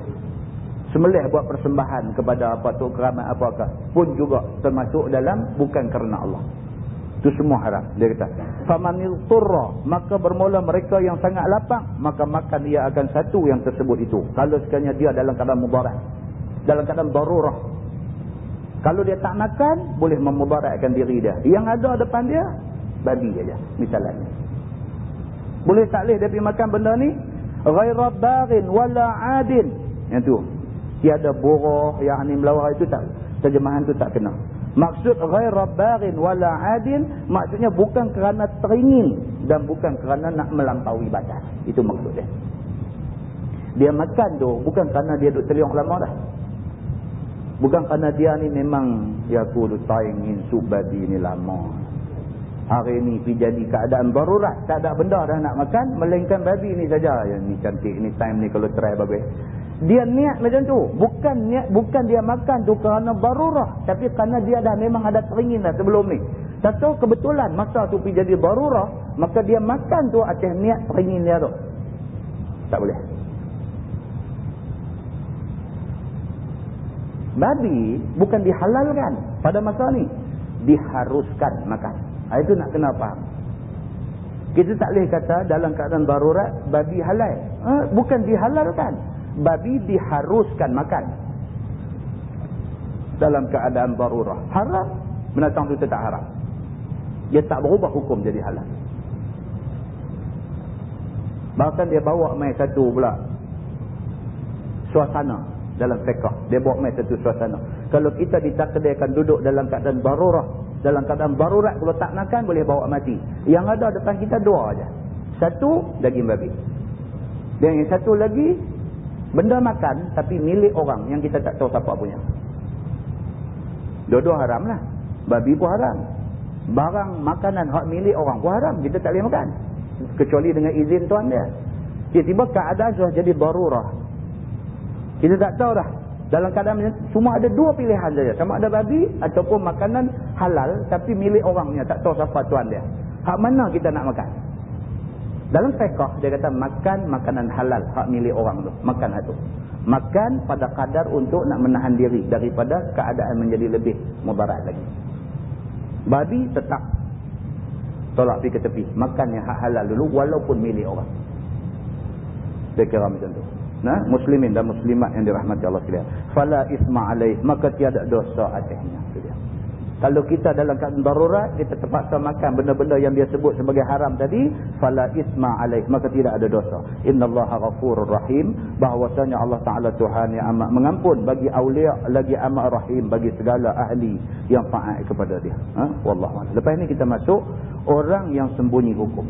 Sembelih buat persembahan kepada apa tu, keramat apakah pun juga termasuk dalam bukan kerana Allah. Itu semua haram. Dia kata, famanil turra, maka bermula mereka yang sangat lapang, maka makan ia akan satu yang tersebut itu. Kalau sekiranya dia dalam keadaan mudarat, dalam keadaan darurah. Kalau dia tak makan, boleh memudaratkan diri dia. Yang ada depan dia, babi aja misalnya. Boleh tak boleh dia pergi makan benda ni? Ghaira baghin wala adin. Yang tu. Tiada borah, yang ni melawar itu tak. Terjemahan tu tak kena. Maksud ghaira baghin wala adin, maksudnya bukan kerana teringin dan bukan kerana nak melampaui batas. Itu maksud dia. Dia makan tu bukan kerana dia duk terliung lama dah. Bukan kerana dia ni memang, ya aku duk teringin sup babi ni lama. Hari ni pergi jadi keadaan darurat, tak ada benda dah nak makan, melainkan babi ni saja. Yang ni cantik, ni time ni kalau try babi. Dia niat macam tu. Bukan dia makan tu kerana darurat, tapi kerana dia dah memang ada teringin dah sebelum ni. Tak tahu kebetulan masa tu pergi jadi darurat, maka dia makan tu atas niat teringin dia tu. Tak boleh. Babi bukan dihalalkan pada masa ni, diharuskan makan. Itu nak kena faham. Kita tak boleh kata dalam keadaan darurat babi halal. Bukan dihalalkan, babi diharuskan makan. Dalam keadaan darurat haram, binatang tu tetap haram. Dia tak berubah hukum jadi halal. Bahkan dia bawa mai satu pula suasana dalam fiqh. Dia bawa mai satu suasana. Kalau kita ditakdirkan duduk dalam keadaan darurat, dalam keadaan darurat, kalau tak makan boleh bawa mati. Yang ada depan kita dua aja. Satu daging babi. Dan yang satu lagi benda makan tapi milik orang yang kita tak tahu siapa punya. Dua-dua haram lah. Babi pun haram. Barang makanan hak milik orang pun haram. Kita tak boleh makan. Kecuali dengan izin tuan dia. Tiba-tiba keadaan sudah jadi darurah. Kita tak tahu dah. Dalam keadaan macam cuma ada dua pilihan saja. Sama ada babi ataupun makanan halal tapi milik orangnya. Tak tahu siapa tuan dia. Hak mana kita nak makan? Dalam fiqh dia kata makan makanan halal. Hak milik orang tu. Makan itu. Makan pada kadar untuk nak menahan diri daripada keadaan menjadi lebih mudarat lagi. Babi tetap tolak pergi ke tepi. Makan yang hak halal dulu walaupun milik orang. Dia kira macam tu. Nah, muslimin dan muslimat yang dirahmati Allah sekalian. Fala isma alaih, maka tiada dosa atasnya. Itu dia. Kalau kita dalam keadaan darurat, kita terpaksa makan benda-benda yang dia sebut sebagai haram tadi, fala isma alaih, maka tidak ada dosa. Innallaha ghafurur rahim, bahwasanya Allah Taala Tuhan yang amat mengampun bagi aulia, lagi amat rahim bagi segala ahli yang taat kepada dia. Wallahu a'lam. Lepas ni kita masuk orang yang sembunyi hukum.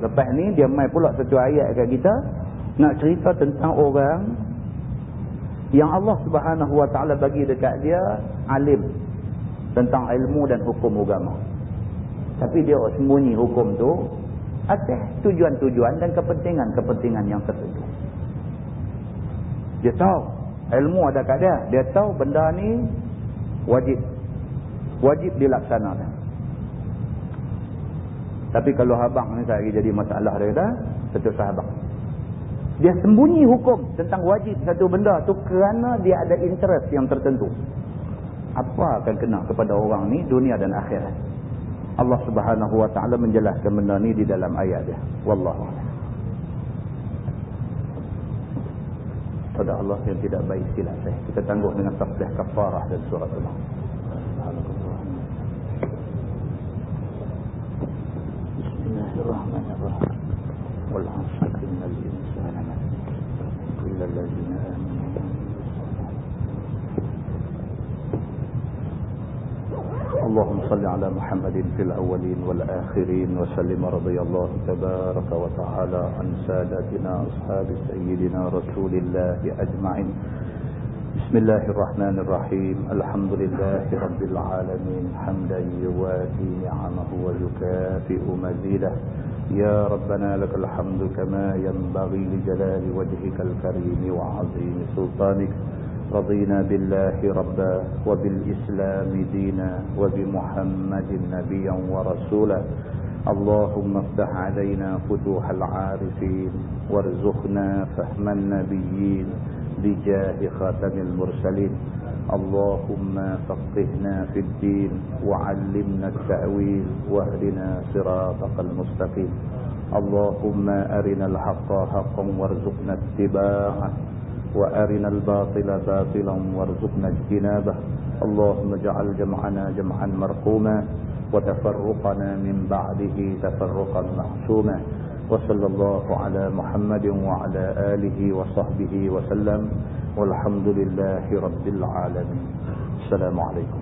Lepas ni dia mai pula satu ayat kat kita nak cerita tentang orang yang Allah Subhanahu Wa Taala bagi dekat dia alim tentang ilmu dan hukum agama. Tapi dia sembunyi hukum tu atas tujuan-tujuan dan kepentingan-kepentingan yang tertentu. Dia tahu ilmu ada kat dia. Dia tahu benda ni wajib dilaksanakan. Tapi kalau abang ni saya jadi masalah dia kata, satu sahabat. Dia sembunyi hukum tentang wajib satu benda tu kerana dia ada interest yang tertentu. Apa akan kena kepada orang ni dunia dan akhirat? Allah Subhanahu Wa Taala menjelaskan benda ni di dalam ayat dia. Wallahu a'lam. Pada Allah yang tidak baik silap saya. Kita tangguh dengan tasbih kafarah dan surah Allah. Bismillahirrahmanirrahim. Wal 'asri innal insana lafi illa alladziina aamanu. اللهم صل على محمد في الأولين والآخرين وسلم رضي الله تبارك وتعالى عن ساداتنا أصحاب سيدنا رسول الله أجمعين. بسم الله الرحمن الرحيم. الحمد لله رب العالمين حمدا يوافي نعمه ويكافئ مزيده. يا ربنا لك الحمد كما ينبغي لجلال وجهك الكريم وعظيم سلطانك. رضينا بالله ربا وبالإسلام دينا وبمحمد نبيا ورسولا. اللهم افتح علينا فتوح العارفين وارزقنا فهم النبيين بجاه خاتم المرسلين. اللهم فقهنا في الدين وعلمنا التأويل واهدنا صراطك المستقيم. اللهم أرنا الحق حقا وارزقنا اتباعه وأرنا الباطل باطلا وارزقنا اجتنابه. اللهم اجعل جمعنا جمعا مرحوما وتفرقنا من بعده تفرقا معصوما. وصلى الله على محمد وعلى آله وصحبه وسلم والحمد لله رب العالمين. السلام عليكم.